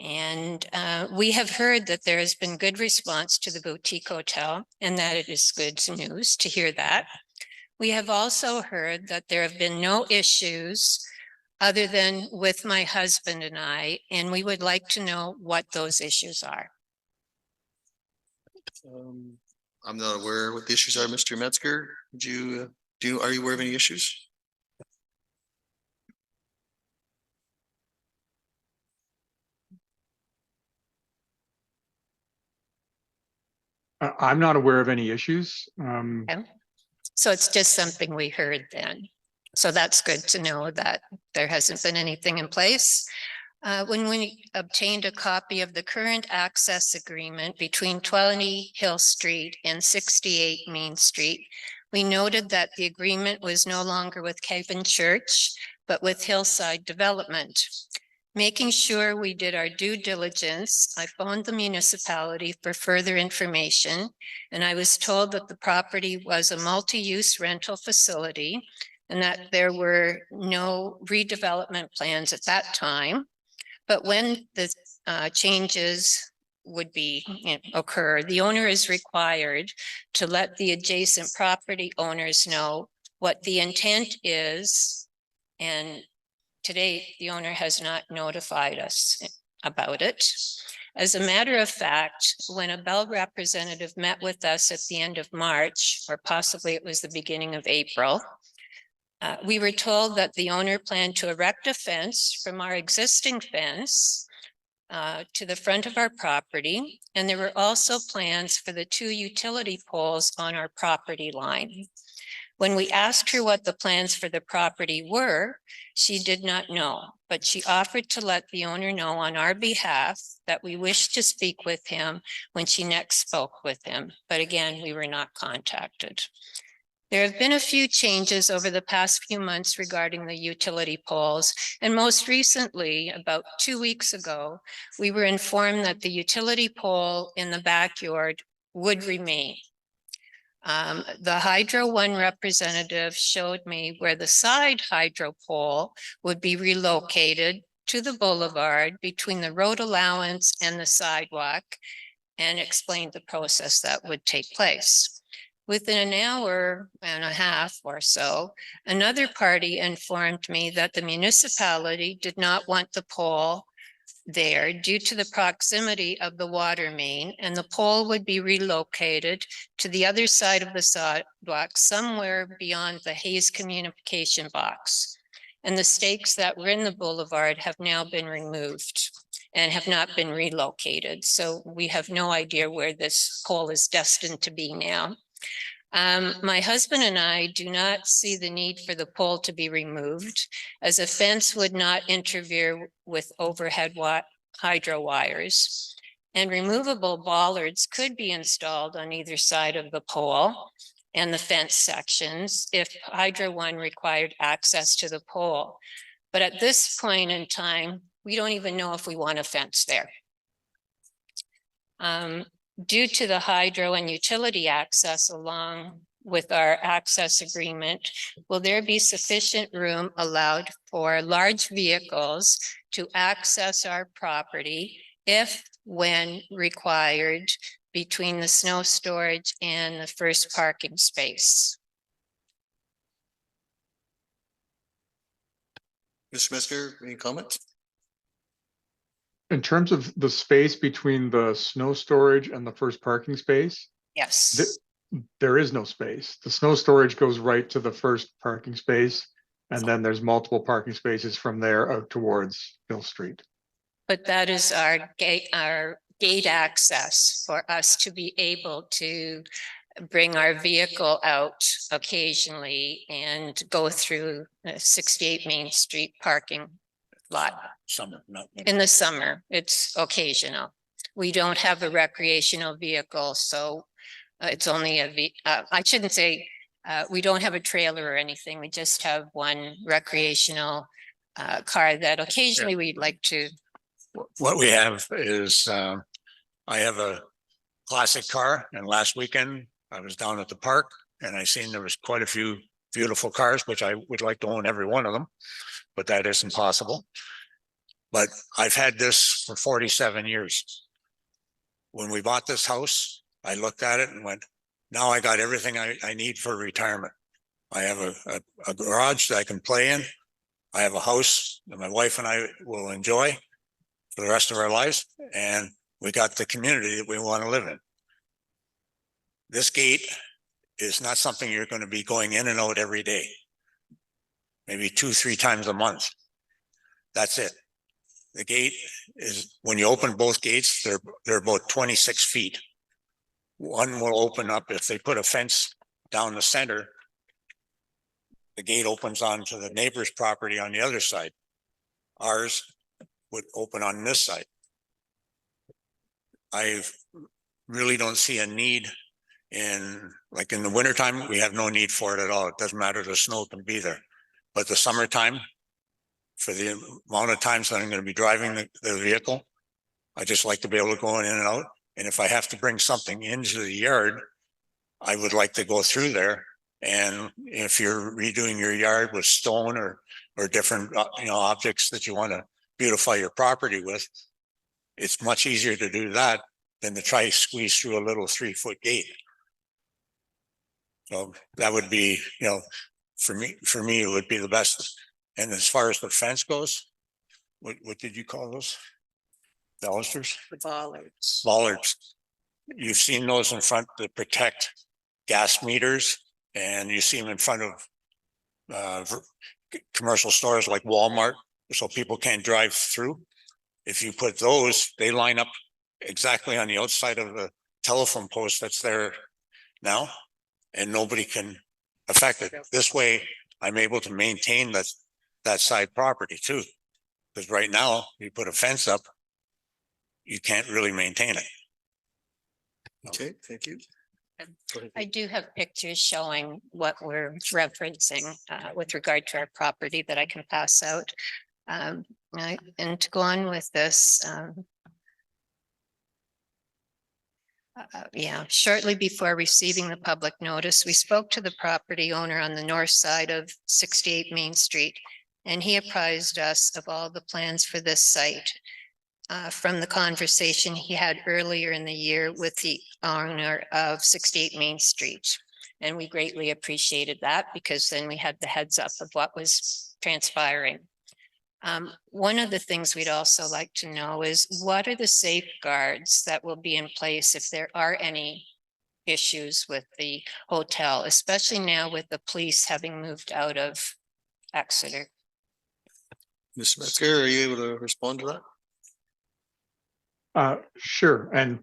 And we have heard that there has been good response to the boutique hotel and that it is good news to hear that. We have also heard that there have been no issues other than with my husband and I, and we would like to know what those issues are. I'm not aware what the issues are, Mr. Metzger. Are you aware of any issues? I'm not aware of any issues. Okay. So it's just something we heard then. So that's good to know that there hasn't been anything in place. When we obtained a copy of the current access agreement between 20 Hill Street and 68 Main Street, we noted that the agreement was no longer with Caven Church, but with Hillside Development. Making sure we did our due diligence, I phoned the municipality for further information, and I was told that the property was a multi-use rental facility and that there were no redevelopment plans at that time. But when the changes would be occur, the owner is required to let the adjacent property owners know what the intent is. And today, the owner has not notified us about it. As a matter of fact, when a Bell representative met with us at the end of March, or possibly it was the beginning of April, we were told that the owner planned to erect a fence from our existing fence to the front of our property. And there were also plans for the 2 utility poles on our property line. When we asked her what the plans for the property were, she did not know, but she offered to let the owner know on our behalf that we wished to speak with him when she next spoke with him. But again, we were not contacted. There have been a few changes over the past few months regarding the utility poles, and most recently, about 2 weeks ago, we were informed that the utility pole in the backyard would remain. The Hydro One representative showed me where the side hydro pole would be relocated to the boulevard between the road allowance and the sidewalk, and explained the process that would take place. Within an hour and a half or so, another party informed me that the municipality did not want the pole there due to the proximity of the water main, and the pole would be relocated to the other side of the sidewalk somewhere beyond the Hayes communication box. And the stakes that were in the boulevard have now been removed and have not been relocated. So we have no idea where this pole is destined to be now. My husband and I do not see the need for the pole to be removed, as a fence would not interfere with overhead hydro wires. And removable bollards could be installed on either side of the pole and the fence sections if Hydro One required access to the pole. But at this point in time, we don't even know if we want a fence there. Due to the hydro and utility access along with our access agreement, will there be sufficient room allowed for large vehicles to access our property if, when required, between the snow storage and the first parking space? Mr. Metzger, any comments? In terms of the space between the snow storage and the first parking space, Yes. there is no space. The snow storage goes right to the first parking space, and then there's multiple parking spaces from there out towards Hill Street. But that is our gate access for us to be able to bring our vehicle out occasionally and go through 68 Main Street parking lot. Summer, not. In the summer, it's occasional. We don't have a recreational vehicle, so it's only I shouldn't say, we don't have a trailer or anything. We just have one recreational car that occasionally we'd like to. What we have is, I have a classic car, and last weekend I was down at the park and I seen there was quite a few beautiful cars, which I would like to own every one of them, but that isn't possible. But I've had this for 47 years. When we bought this house, I looked at it and went, now I got everything I need for retirement. I have a garage that I can play in. I have a house that my wife and I will enjoy for the rest of our lives. And we got the community that we want to live in. This gate is not something you're going to be going in and out every day. Maybe 2-3 times a month. That's it. The gate is, when you open both gates, they're about 26 feet. One will open up if they put a fence down the center. The gate opens onto the neighbor's property on the other side. Ours, would open on this side. I really don't see a need like in the wintertime, we have no need for it at all. It doesn't matter, the snow can be there. But the summertime, for the amount of times that I'm going to be driving the vehicle, I just like to be able to go in and out. And if I have to bring something into the yard, I would like to go through there. And if you're redoing your yard with stone or different, objects that you want to beautify your property with, it's much easier to do that than to try to squeeze through a little 3-foot gate. So that would be, for me, it would be the best. And as far as the fence goes, what did you call those? Balusters? The bollards. Bollards. You've seen those in front that protect gas meters, and you see them in front of commercial stores like Walmart, so people can't drive through. If you put those, they line up exactly on the outside of the telephone post that's there now, and nobody can affect it. This way, I'm able to maintain that side property too. Because right now, you put a fence up, you can't really maintain it. Okay, thank you. Go ahead. I do have pictures showing what we're referencing with regard to our property that I can pass out. And to go on with this, shortly before receiving the public notice, we spoke to the property owner on the north side of 68 Main Street, and he apprised us of all the plans for this site. From the conversation he had earlier in the year with the owner of 68 Main Street. And we greatly appreciated that, because then we had the heads up of what was transpiring. One of the things we'd also like to know is, what are the safeguards that will be in place if there are any issues with the hotel, especially now with the police having moved out of Exeter? Mr. Metzger, are you able to respond to that? Sure. And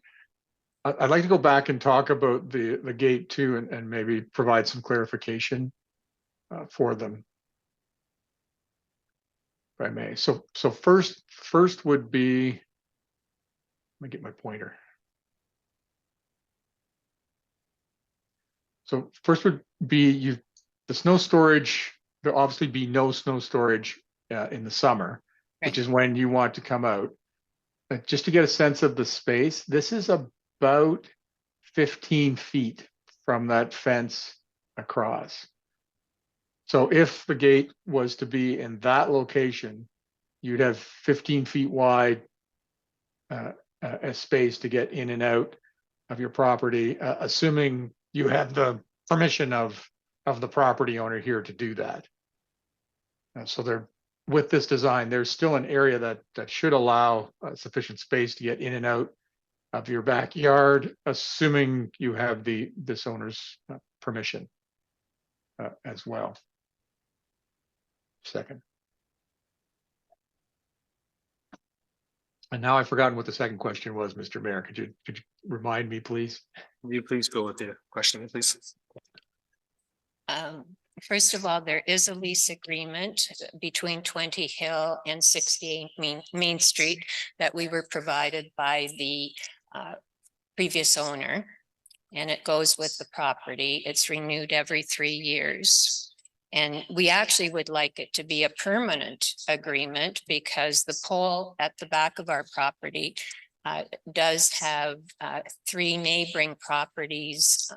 I'd like to go back and talk about the gate too, and maybe provide some clarification for them, if I may. So first would be, let me get my pointer. So first would be the snow storage. There'll obviously be no snow storage in the summer, which is when you want to come out. Just to get a sense of the space, this is about 15 feet from that fence across. So if the gate was to be in that location, you'd have 15 feet wide a space to get in and out of your property, assuming you had the permission of the property owner here to do that. So with this design, there's still an area that should allow sufficient space to get in and out of your backyard, assuming you have this owner's permission as well. Second. And now I've forgotten what the second question was, Mr. Mayor. Could you remind me, please? Will you please go with the question, please? First of all, there is a lease agreement between 20 Hill and 68 Main Street that we were provided by the previous owner, and it goes with the property. It's renewed every 3 years. And we actually would like it to be a permanent agreement, because the pole at the back of our property does have 3 neighboring properties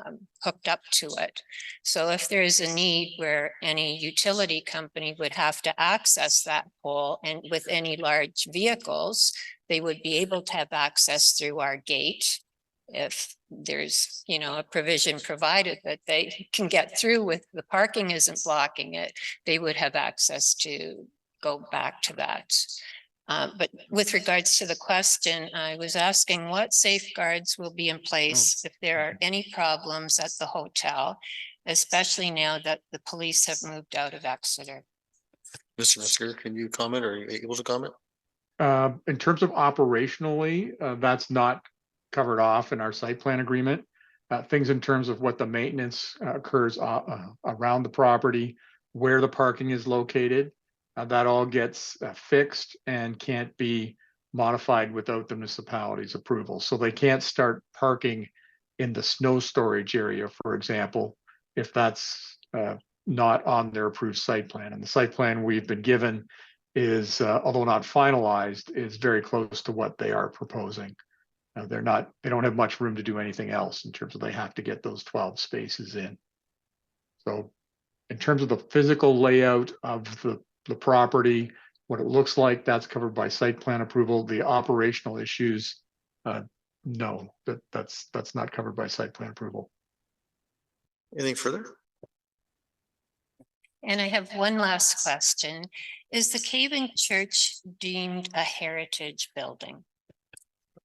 hooked up to it. So if there is a need where any utility company would have to access that pole, and with any large vehicles, they would be able to have access through our gate. If there's, a provision provided that they can get through with the parking isn't blocking it, they would have access to go back to that. But with regards to the question, I was asking what safeguards will be in place if there are any problems at the hotel, especially now that the police have moved out of Exeter. Mr. Metzger, can you comment, or are you able to comment? In terms of operationally, that's not covered off in our site plan agreement. Things in terms of what the maintenance occurs around the property, where the parking is located, that all gets fixed and can't be modified without the municipality's approval. So they can't start parking in the snow storage area, for example, if that's not on their approved site plan. And the site plan we've been given is, although not finalized, is very close to what they are proposing. They don't have much room to do anything else in terms of they have to get those 12 spaces in. So in terms of the physical layout of the property, what it looks like, that's covered by site plan approval. The operational issues, no, that's not covered by site plan approval. Anything further? And I have one last question. Is the Caven Church deemed a heritage building?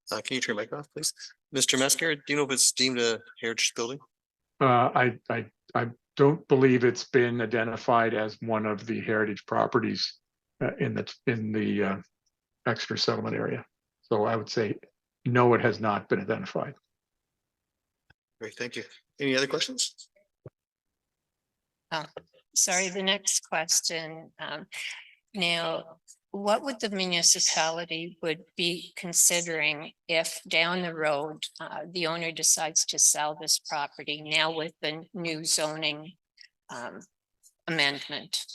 Can you turn your mic off, please? Mr. Mesker, do you know if it's deemed a heritage building? I don't believe it's been identified as one of the heritage properties in the Exeter settlement area. So I would say no, it has not been identified. Great, thank you. Any other questions? Sorry, the next question. Now, what would the municipality would be considering if down the road, the owner decides to sell this property now with the new zoning amendment?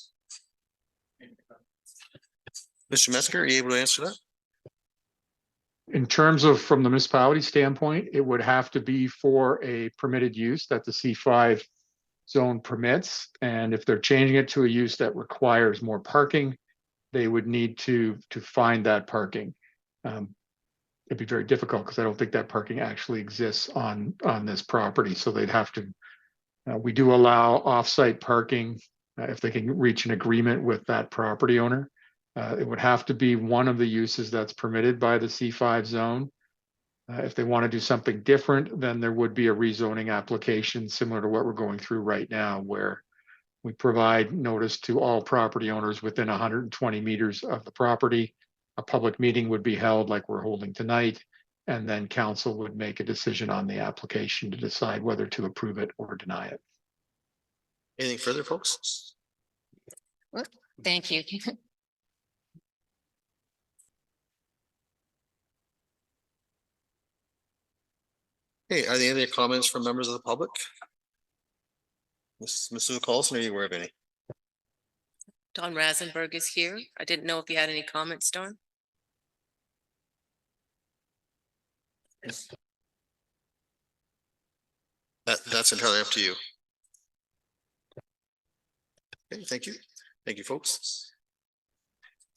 Mr. Mesker, are you able to answer that? In terms of from the municipality standpoint, it would have to be for a permitted use that the C5 zone permits. And if they're changing it to a use that requires more parking, they would need to find that parking. It'd be very difficult because I don't think that parking actually exists on this property. So they'd have to, we do allow off-site parking if they can reach an agreement with that property owner. It would have to be one of the uses that's permitted by the C5 zone. If they want to do something different, then there would be a rezoning application similar to what we're going through right now, where we provide notice to all property owners within 120 meters of the property. A public meeting would be held like we're holding tonight, and then council would make a decision on the application to decide whether to approve it or deny it. Anything further, folks? Thank you. Hey, are there any other comments from members of the public? Mrs. Carlson, are you aware of any? Don Rasenberg is here. I didn't know if you had any comments, Don. That's entirely up to you. Okay, thank you. Thank you, folks.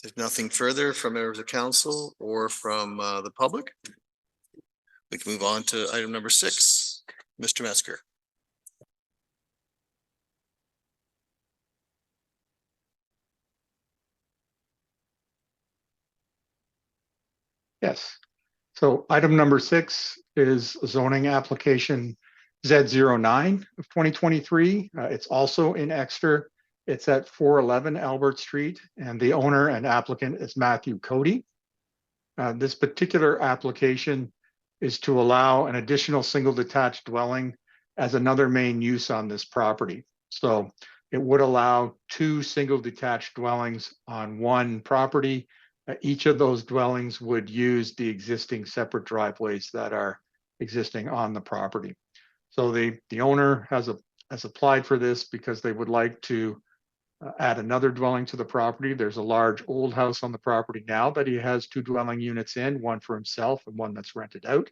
There's nothing further from members of council or from the public. We can move on to item number 6. Mr. Mesker. Yes. So item number 6 is zoning application Z09 of 2023. It's also in Exeter. It's at 411 Albert Street, and the owner and applicant is Matthew Cody. This particular application is to allow an additional single detached dwelling as another main use on this property. So it would allow 2 single detached dwellings on one property. Each of those dwellings would use the existing separate driveways that are existing on the property. So the owner has applied for this because they would like to add another dwelling to the property. There's a large old house on the property now that he has 2 dwelling units in, one for himself and one that's rented out.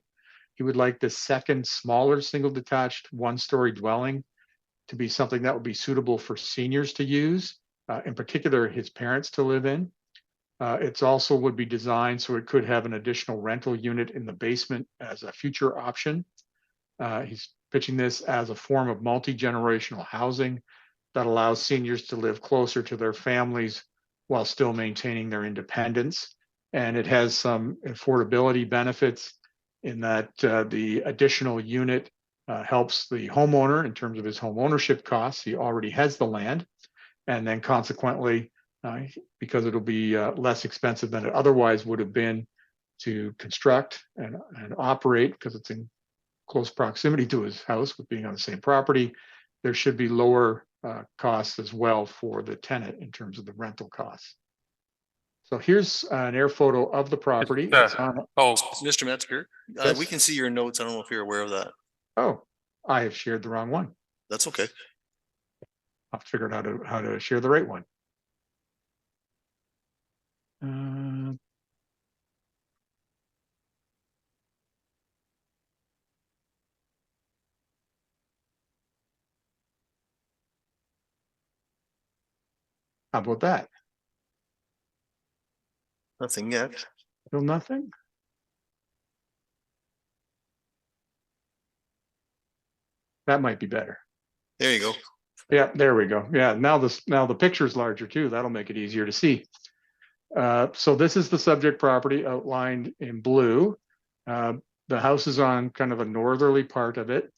He would like the second smaller single detached 1-story dwelling to be something that would be suitable for seniors to use, in particular his parents to live in. It's also would be designed so it could have an additional rental unit in the basement as a future option. He's pitching this as a form of multi-generational housing that allows seniors to live closer to their families while still maintaining their independence. And it has some affordability benefits in that the additional unit helps the homeowner in terms of his home ownership costs. He already has the land. And then consequently, because it'll be less expensive than it otherwise would have been to construct and operate, because it's in close proximity to his house with being on the same property, there should be lower costs as well for the tenant in terms of the rental costs. So here's an air photo of the property. It's on, Oh, Mr. Metzger, Yes. we can see your notes. I don't know if you're aware of that. oh, I have shared the wrong one. That's okay. I'll figure out how to share the right one. How about that? Nothing yet. Still nothing? That might be better. There you go. Yeah, there we go. Yeah, now the picture's larger too. That'll make it easier to see. So this is the subject property outlined in blue. The house is on kind of a northerly part of it.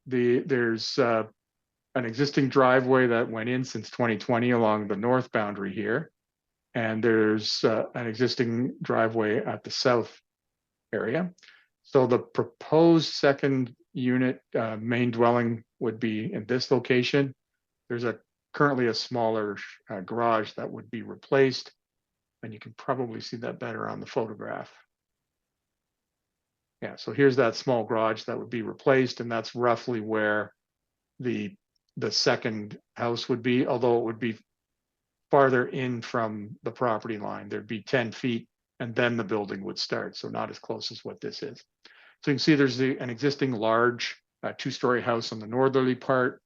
There's an existing driveway that went in since 2020 along the north boundary here. And there's an existing driveway at the south area. So the proposed second unit main dwelling would be in this location. There's currently a smaller garage that would be replaced. And you can probably see that better on the photograph. Yeah, so here's that small garage that would be replaced, and that's roughly where the second house would be, although it would be farther in from the property line. There'd be 10 feet, and then the building would start, so not as close as what this is. So you can see there's an existing large two-story house on the northerly part.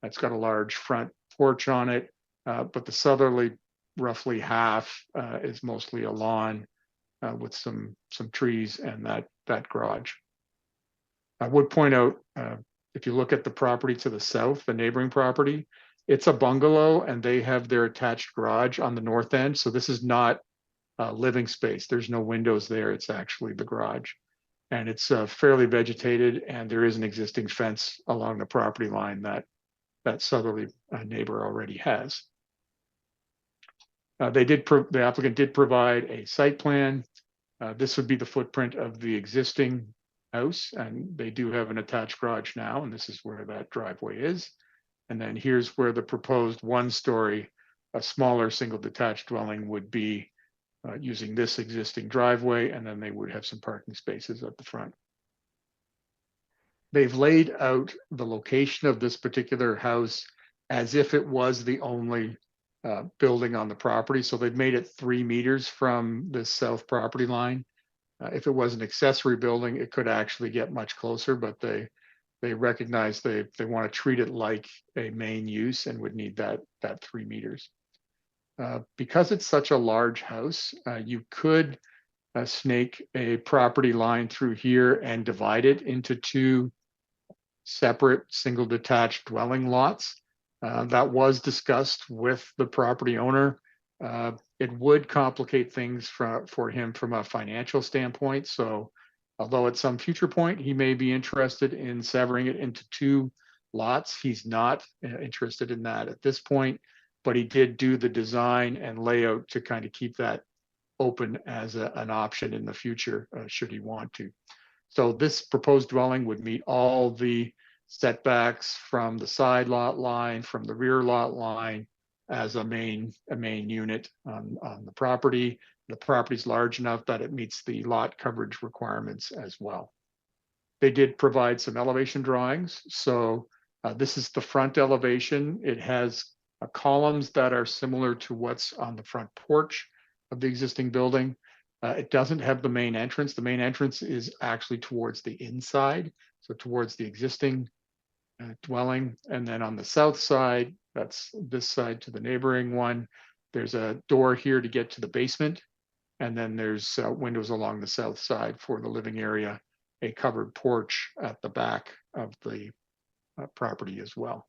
That's got a large front porch on it, but the southerly roughly half is mostly a lawn with some trees and that garage. I would point out, if you look at the property to the south, the neighboring property, it's a bungalow and they have their attached garage on the north end. So this is not living space. There's no windows there. It's actually the garage. And it's fairly vegetated, and there is an existing fence along the property line that southerly neighbor already has. The applicant did provide a site plan. This would be the footprint of the existing house, and they do have an attached garage now, and this is where that driveway is. And then here's where the proposed one-story, a smaller single detached dwelling would be using this existing driveway, and then they would have some parking spaces at the front. They've laid out the location of this particular house as if it was the only building on the property. So they've made it 3 meters from the south property line. If it was an accessory building, it could actually get much closer, but they recognize they want to treat it like a main use and would need that 3 meters. Because it's such a large house, you could snake a property line through here and divide it into 2 separate single detached dwelling lots. That was discussed with the property owner. It would complicate things for him from a financial standpoint. So although at some future point, he may be interested in severing it into 2 lots, he's not interested in that at this point, but he did do the design and layout to kind of keep that open as an option in the future, should he want to. So this proposed dwelling would meet all the setbacks from the side lot line, from the rear lot line, as a main unit on the property. The property is large enough that it meets the lot coverage requirements as well. They did provide some elevation drawings. So this is the front elevation. It has columns that are similar to what's on the front porch of the existing building. It doesn't have the main entrance. The main entrance is actually towards the inside, so towards the existing dwelling. And then on the south side, that's this side to the neighboring one, there's a door here to get to the basement. And then there's windows along the south side for the living area, a covered porch at the back of the property as well.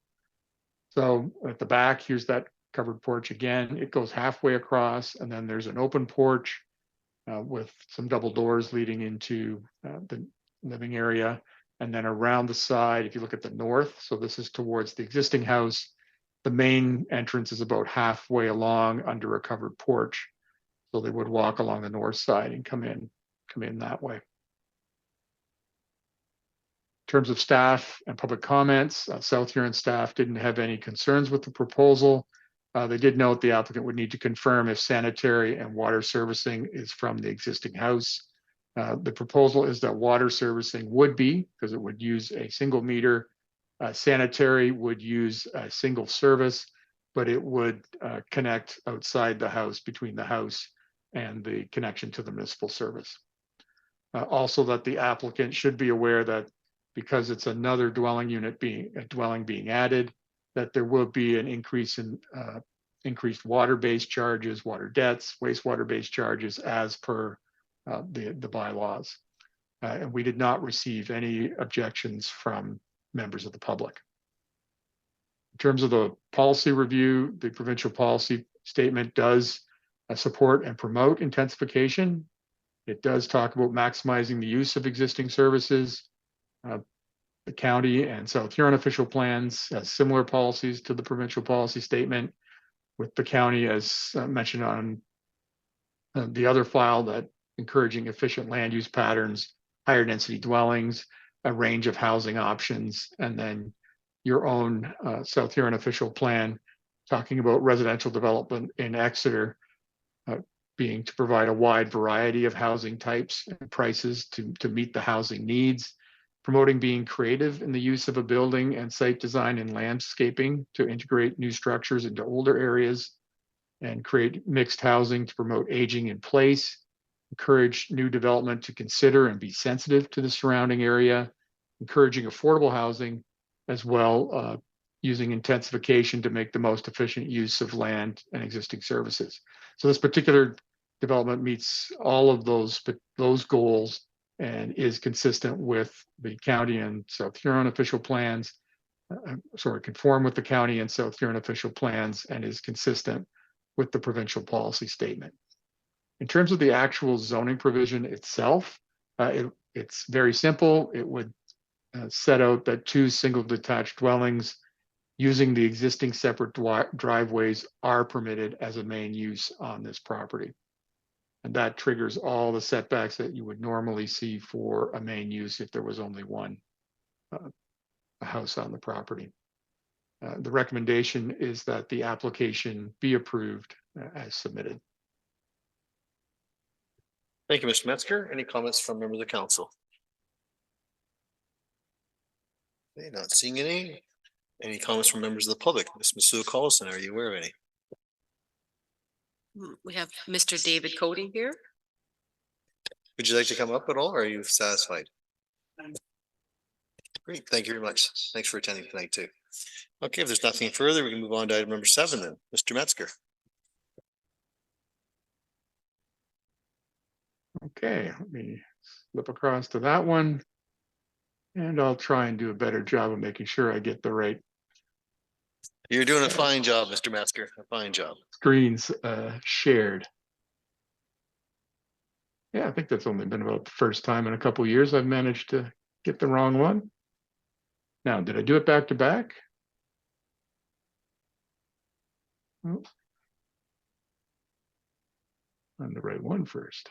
So at the back, here's that covered porch again. It goes halfway across, and then there's an open porch with some double doors leading into the living area. And then around the side, if you look at the north, so this is towards the existing house, the main entrance is about halfway along under a covered porch. So they would walk along the north side and come in that way. In terms of staff and public comments, South Huron staff didn't have any concerns with the proposal. They did note the applicant would need to confirm if sanitary and water servicing is from the existing house. The proposal is that water servicing would be, because it would use a single meter. Sanitary would use a single service, but it would connect outside the house, between the house and the connection to the municipal service. Also, that the applicant should be aware that because it's another dwelling unit being added, that there will be an increase in increased water-based charges, water debts, wastewater-based charges as per the bylaws. And we did not receive any objections from members of the public. In terms of the policy review, the provincial policy statement does support and promote intensification. It does talk about maximizing the use of existing services. The county and South Huron official plans has similar policies to the provincial policy statement, with the county, as mentioned on the other file, that encouraging efficient land use patterns, higher density dwellings, a range of housing options, and then your own South Huron official plan talking about residential development in Exeter being to provide a wide variety of housing types and prices to meet the housing needs, promoting being creative in the use of a building and site design and landscaping to integrate new structures into older areas and create mixed housing to promote aging in place, encourage new development to consider and be sensitive to the surrounding area, encouraging affordable housing, as well using intensification to make the most efficient use of land and existing services. So this particular development meets all of those goals and is consistent with the county and South Huron official plans, conform with the county and South Huron official plans, and is consistent with the provincial policy statement. In terms of the actual zoning provision itself, it's very simple. It would set out that 2 single detached dwellings using the existing separate driveways are permitted as a main use on this property. And that triggers all the setbacks that you would normally see for a main use if there was only one house on the property. The recommendation is that the application be approved as submitted. Thank you, Mr. Metzger. Any comments from members of council? Okay, not seeing any. Any comments from members of the public? Ms. Masuda Collison, are you aware of any? We have Mr. David Cody here. Would you like to come up at all, or are you satisfied? Great, thank you very much. Thanks for attending tonight too. Okay, if there's nothing further, we can move on to item number 7 then. Mr. Metzger. Okay, let me flip across to that one. And I'll try and do a better job of making sure I get the right You're doing a fine job, Mr. Metzger. A fine job. screens shared. Yeah, I think that's only been about the first time in a couple of years I've managed to get the wrong one. Now, did I do it back to back? Oh. On the right one first.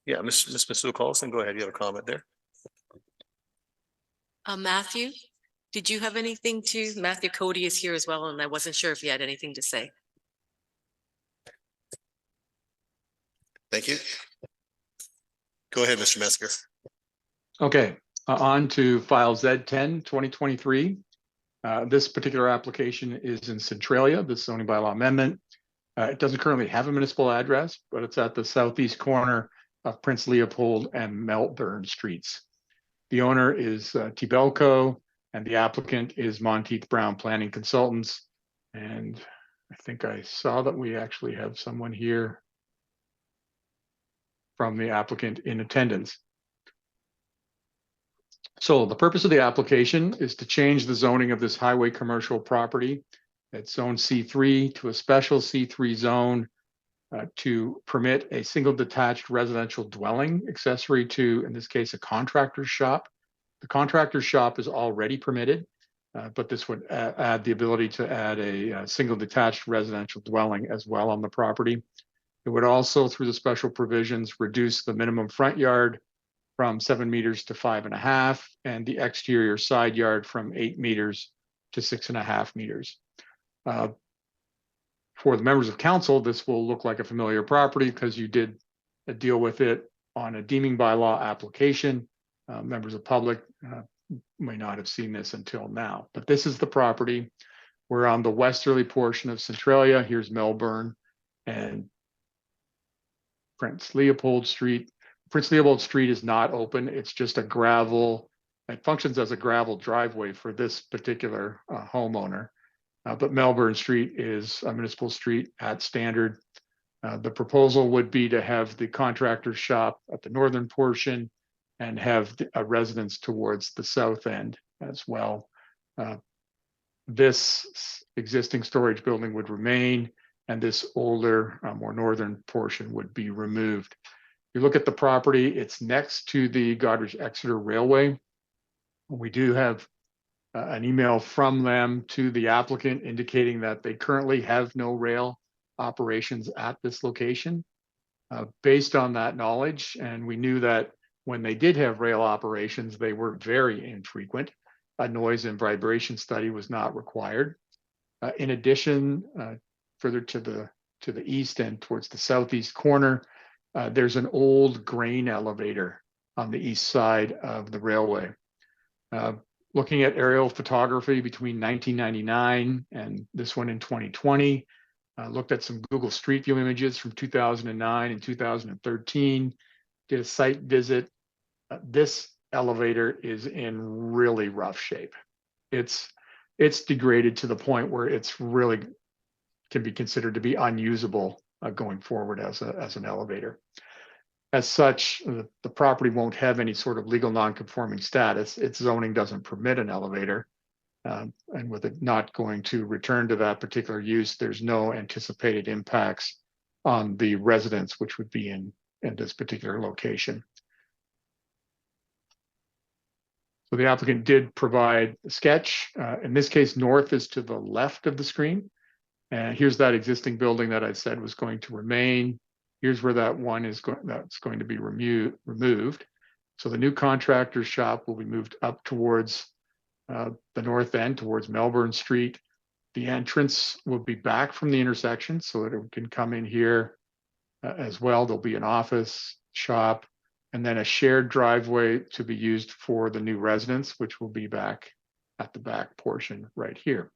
Yeah, Ms. Masuda Collison, go ahead. You have a comment there? Matthew, did you have anything to, Matthew Cody is here as well, and I wasn't sure if he had anything to say. Thank you. Go ahead, Mr. Metzger. Okay, on to file Z10 2023. This particular application is in Centralia, this zoning bylaw amendment. It doesn't currently have a municipal address, but it's at the southeast corner of Prince Leopold and Melbourne Streets. The owner is Tibelco, and the applicant is Monteith Brown Planning Consultants. And I think I saw that we actually have someone here from the applicant in attendance. So the purpose of the application is to change the zoning of this highway commercial property at zone C3 to a special C3 zone to permit a single detached residential dwelling accessory to, in this case, a contractor's shop. The contractor's shop is already permitted. But this would add the ability to add a single detached residential dwelling as well on the property. It would also, through the special provisions, reduce the minimum front yard from 7 meters to 5.5, and the exterior side yard from 8 meters to 6.5 meters. For the members of council, this will look like a familiar property because you did deal with it on a deeming bylaw application. Members of public may not have seen this until now, but this is the property. We're on the westerly portion of Centralia. Here's Melbourne and Prince Leopold Street. Prince Leopold Street is not open. It's just a gravel, it functions as a gravel driveway for this particular homeowner. But Melbourne Street is a municipal street at standard. The proposal would be to have the contractor's shop at the northern portion and have a residence towards the south end as well. This existing storage building would remain, and this older, more northern portion would be removed. You look at the property, it's next to the Goderich Exeter Railway. We do have an email from them to the applicant indicating that they currently have no rail operations at this location. Based on that knowledge, and we knew that when they did have rail operations, they were very infrequent. A noise and vibration study was not required. In addition, further to the east and towards the southeast corner, there's an old grain elevator on the east side of the railway. Looking at aerial photography between 1999 and this one in 2020, looked at some Google Street View images from 2009 and 2013, did a site visit. This elevator is in really rough shape. It's degraded to the point where it's really can be considered to be unusable going forward as an elevator. As such, the property won't have any sort of legal non-conforming status. Its zoning doesn't permit an elevator. And with it not going to return to that particular use, there's no anticipated impacts on the residents, which would be in this particular location. So the applicant did provide a sketch. In this case, north is to the left of the screen. And here's that existing building that I said was going to remain. Here's where that one is that's going to be removed. So the new contractor's shop will be moved up towards the north end, towards Melbourne Street. The entrance will be back from the intersection so that it can come in here as well. There'll be an office, shop, and then a shared driveway to be used for the new residence, which will be back at the back portion right here.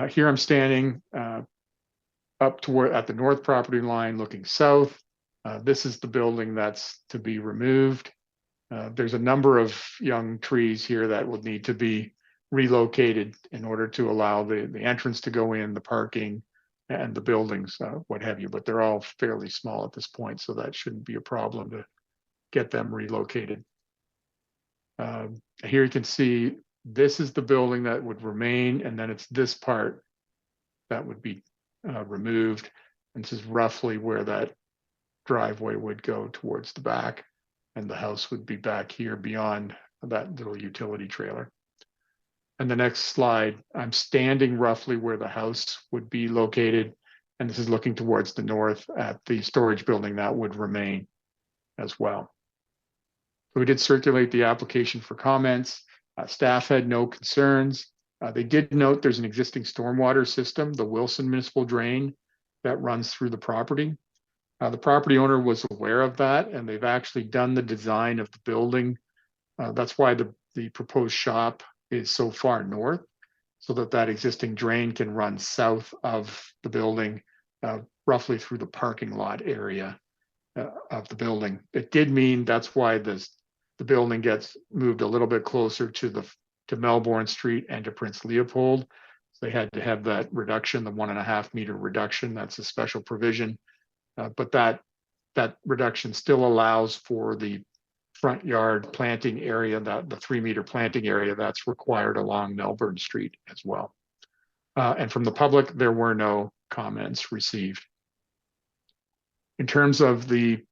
Here I'm standing up toward at the north property line looking south. This is the building that's to be removed. There's a number of young trees here that would need to be relocated in order to allow the entrance to go in, the parking, and the buildings, what have you, but they're all fairly small at this point, so that shouldn't be a problem to get them relocated. Here you can see this is the building that would remain, and then it's this part that would be removed. And this is roughly where that driveway would go towards the back, and the house would be back here beyond that little utility trailer. And the next slide, I'm standing roughly where the house would be located, and this is looking towards the north at the storage building that would remain as well. So we did circulate the application for comments. Staff had no concerns. They did note there's an existing stormwater system, the Wilson Municipal Drain, that runs through the property. The property owner was aware of that, and they've actually done the design of the building. That's why the proposed shop is so far north, so that existing drain can run south of the building, roughly through the parking lot area of the building. It did mean that's why the building gets moved a little bit closer to Melbourne Street and to Prince Leopold. So they had to have that reduction, the 1.5 meter reduction. That's a special provision, but that reduction still allows for the front yard planting area, the 3 meter planting area that's required along Melbourne Street as well. And from the public, there were no comments received. In terms of the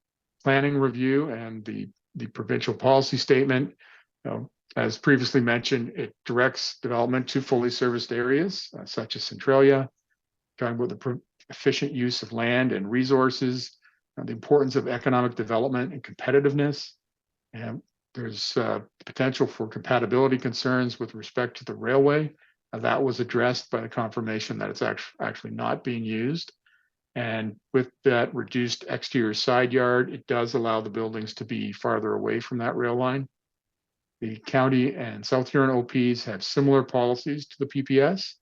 planning review and the provincial policy statement, As previously mentioned, it directs development to fully serviced areas such as Centralia, talking about the efficient use of land and resources, the importance of economic development and competitiveness. And there's potential for compatibility concerns with respect to the railway. That was addressed by the confirmation that it's actually not being used. And with that reduced exterior side yard, it does allow the buildings to be farther away from that rail line. The county and South Huron OPs have similar policies to the PPS.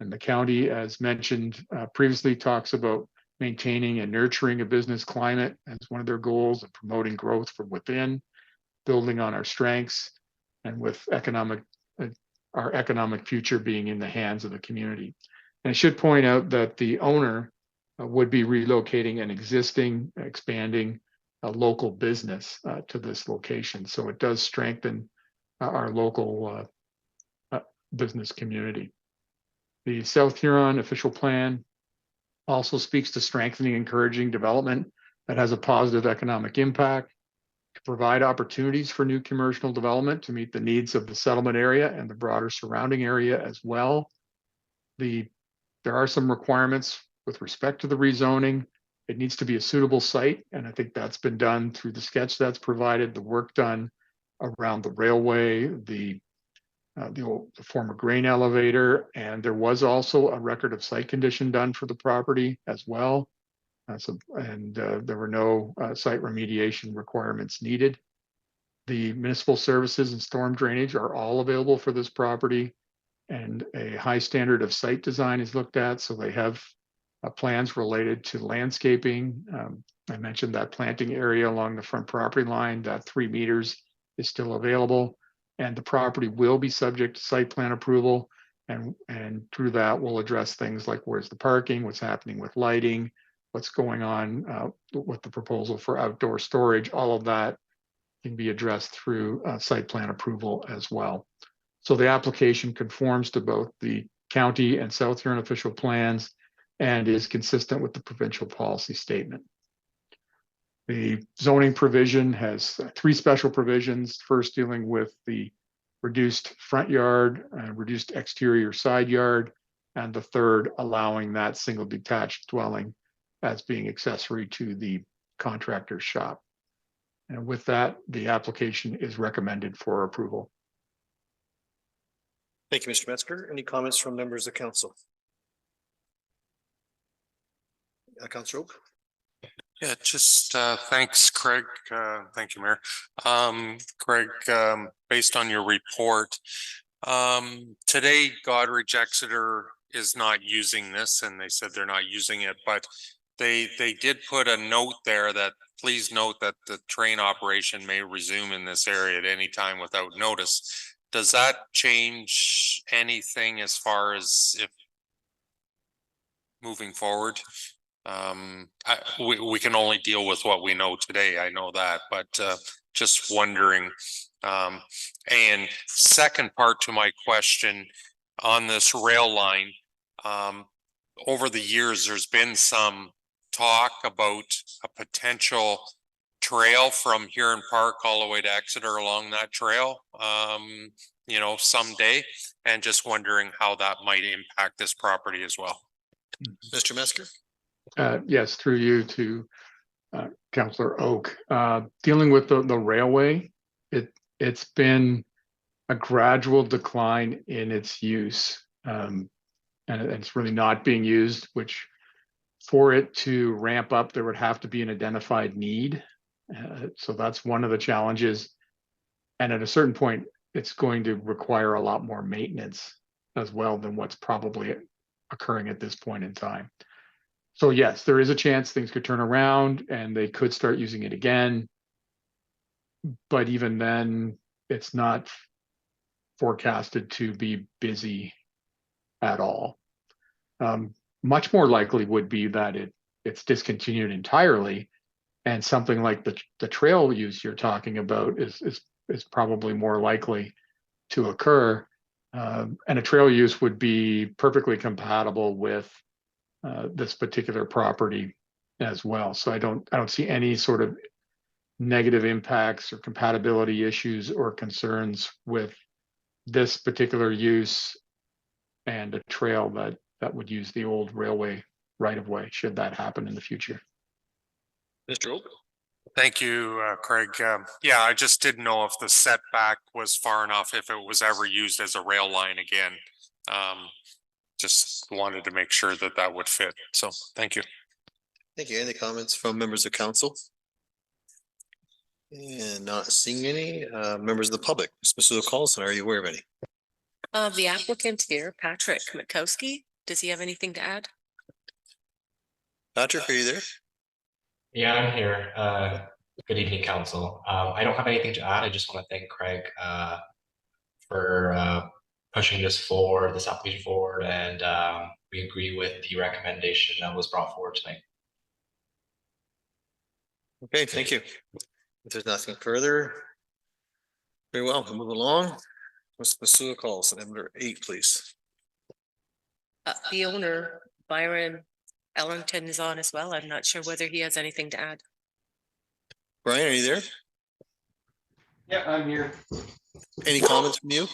And the county, as mentioned previously, talks about maintaining and nurturing a business climate as one of their goals and promoting growth from within, building on our strengths, and with our economic future being in the hands of the community. And I should point out that the owner would be relocating an existing, expanding local business to this location. So it does strengthen our local business community. The South Huron official plan also speaks to strengthening, encouraging development that has a positive economic impact, to provide opportunities for new commercial development to meet the needs of the settlement area and the broader surrounding area as well. There are some requirements with respect to the rezoning. It needs to be a suitable site, and I think that's been done through the sketch that's provided, the work done around the railway, the former grain elevator, and there was also a record of site condition done for the property as well. There were no site remediation requirements needed. The municipal services and storm drainage are all available for this property, and a high standard of site design is looked at. So they have plans related to landscaping. I mentioned that planting area along the front property line, that 3 meters is still available, and the property will be subject to site plan approval. And through that, we'll address things like where's the parking, what's happening with lighting, what's going on with the proposal for outdoor storage. All of that can be addressed through site plan approval as well. So the application conforms to both the county and South Huron official plans and is consistent with the provincial policy statement. The zoning provision has 3 special provisions, first dealing with the reduced front yard, reduced exterior side yard, and the third allowing that single detached dwelling as being accessory to the contractor's shop. And with that, the application is recommended for approval. Thank you, Mr. Metzger. Any comments from members of council? Councilor Oak? Yeah, just thanks, Craig. Thank you, Mayor. Craig, based on your report, today Goderich Exeter is not using this, and they said they're not using it, but they did put a note there that please note that the train operation may resume in this area at any time without notice. Does that change anything as far as if moving forward? We can only deal with what we know today. I know that, but just wondering. And second part to my question on this rail line, over the years, there's been some talk about a potential trail from Huron Park all the way to Exeter along that trail, someday, and just wondering how that might impact this property as well. Mr. Metzger? Yes, through you to Councillor Oak. Dealing with the railway, it's been a gradual decline in its use, and it's really not being used, which for it to ramp up, there would have to be an identified need. So that's one of the challenges. And at a certain point, it's going to require a lot more maintenance as well than what's probably occurring at this point in time. So yes, there is a chance things could turn around and they could start using it again. But even then, it's not forecasted to be busy at all. Much more likely would be that it's discontinued entirely, and something like the trail use you're talking about is probably more likely to occur. And a trail use would be perfectly compatible with this particular property as well. So I don't see any sort of negative impacts or compatibility issues or concerns with this particular use and a trail that would use the old railway right of way, should that happen in the future. Mr. Oak? Thank you, Craig. Yeah, I just didn't know if the setback was far enough, if it was ever used as a rail line again. Just wanted to make sure that that would fit. So, thank you. Thank you. Any comments from members of council? And not seeing any, members of the public. Mr. Collison, are you aware of any? The applicant here, Patrick Mitkowski, does he have anything to add? Patrick, are you there? Yeah, I'm here. Good evening, council. I don't have anything to add. I just want to thank Craig for pushing this application forward, and we agree with the recommendation that was brought forward tonight. Okay, thank you. If there's nothing further. Very well, we'll move along. Mr. Collison, number 8, please. The owner, Byron Ellington, is on as well. I'm not sure whether he has anything to add. Brian, are you there? Yeah, I'm here. Any comments from you?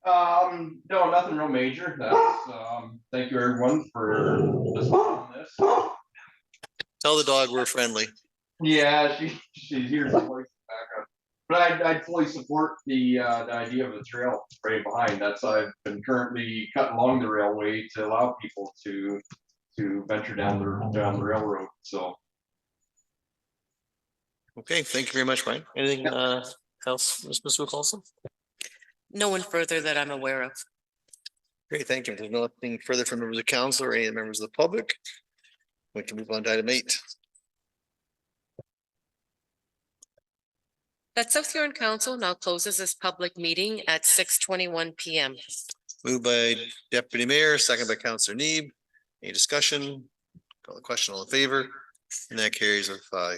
No, nothing real major. That's, thank you everyone for listening on this. Tell the dog we're friendly. Yeah, she's here to voice the background. But I'd fully support the idea of the trail right behind. I've been currently cutting along the railway to allow people to venture down the railroad, so. Okay, thank you very much, Brian. Anything else, Mr. Collison? No one further that I'm aware of. Great, thank you. If there's nothing further from members of council or any members of the public, we can move on to item 8. That South Huron Council now closes this public meeting at 6:21 PM. Moved by Deputy Mayor, second by Councillor Neeb. Any discussion? Call the question, all in favor? And that carries with 5.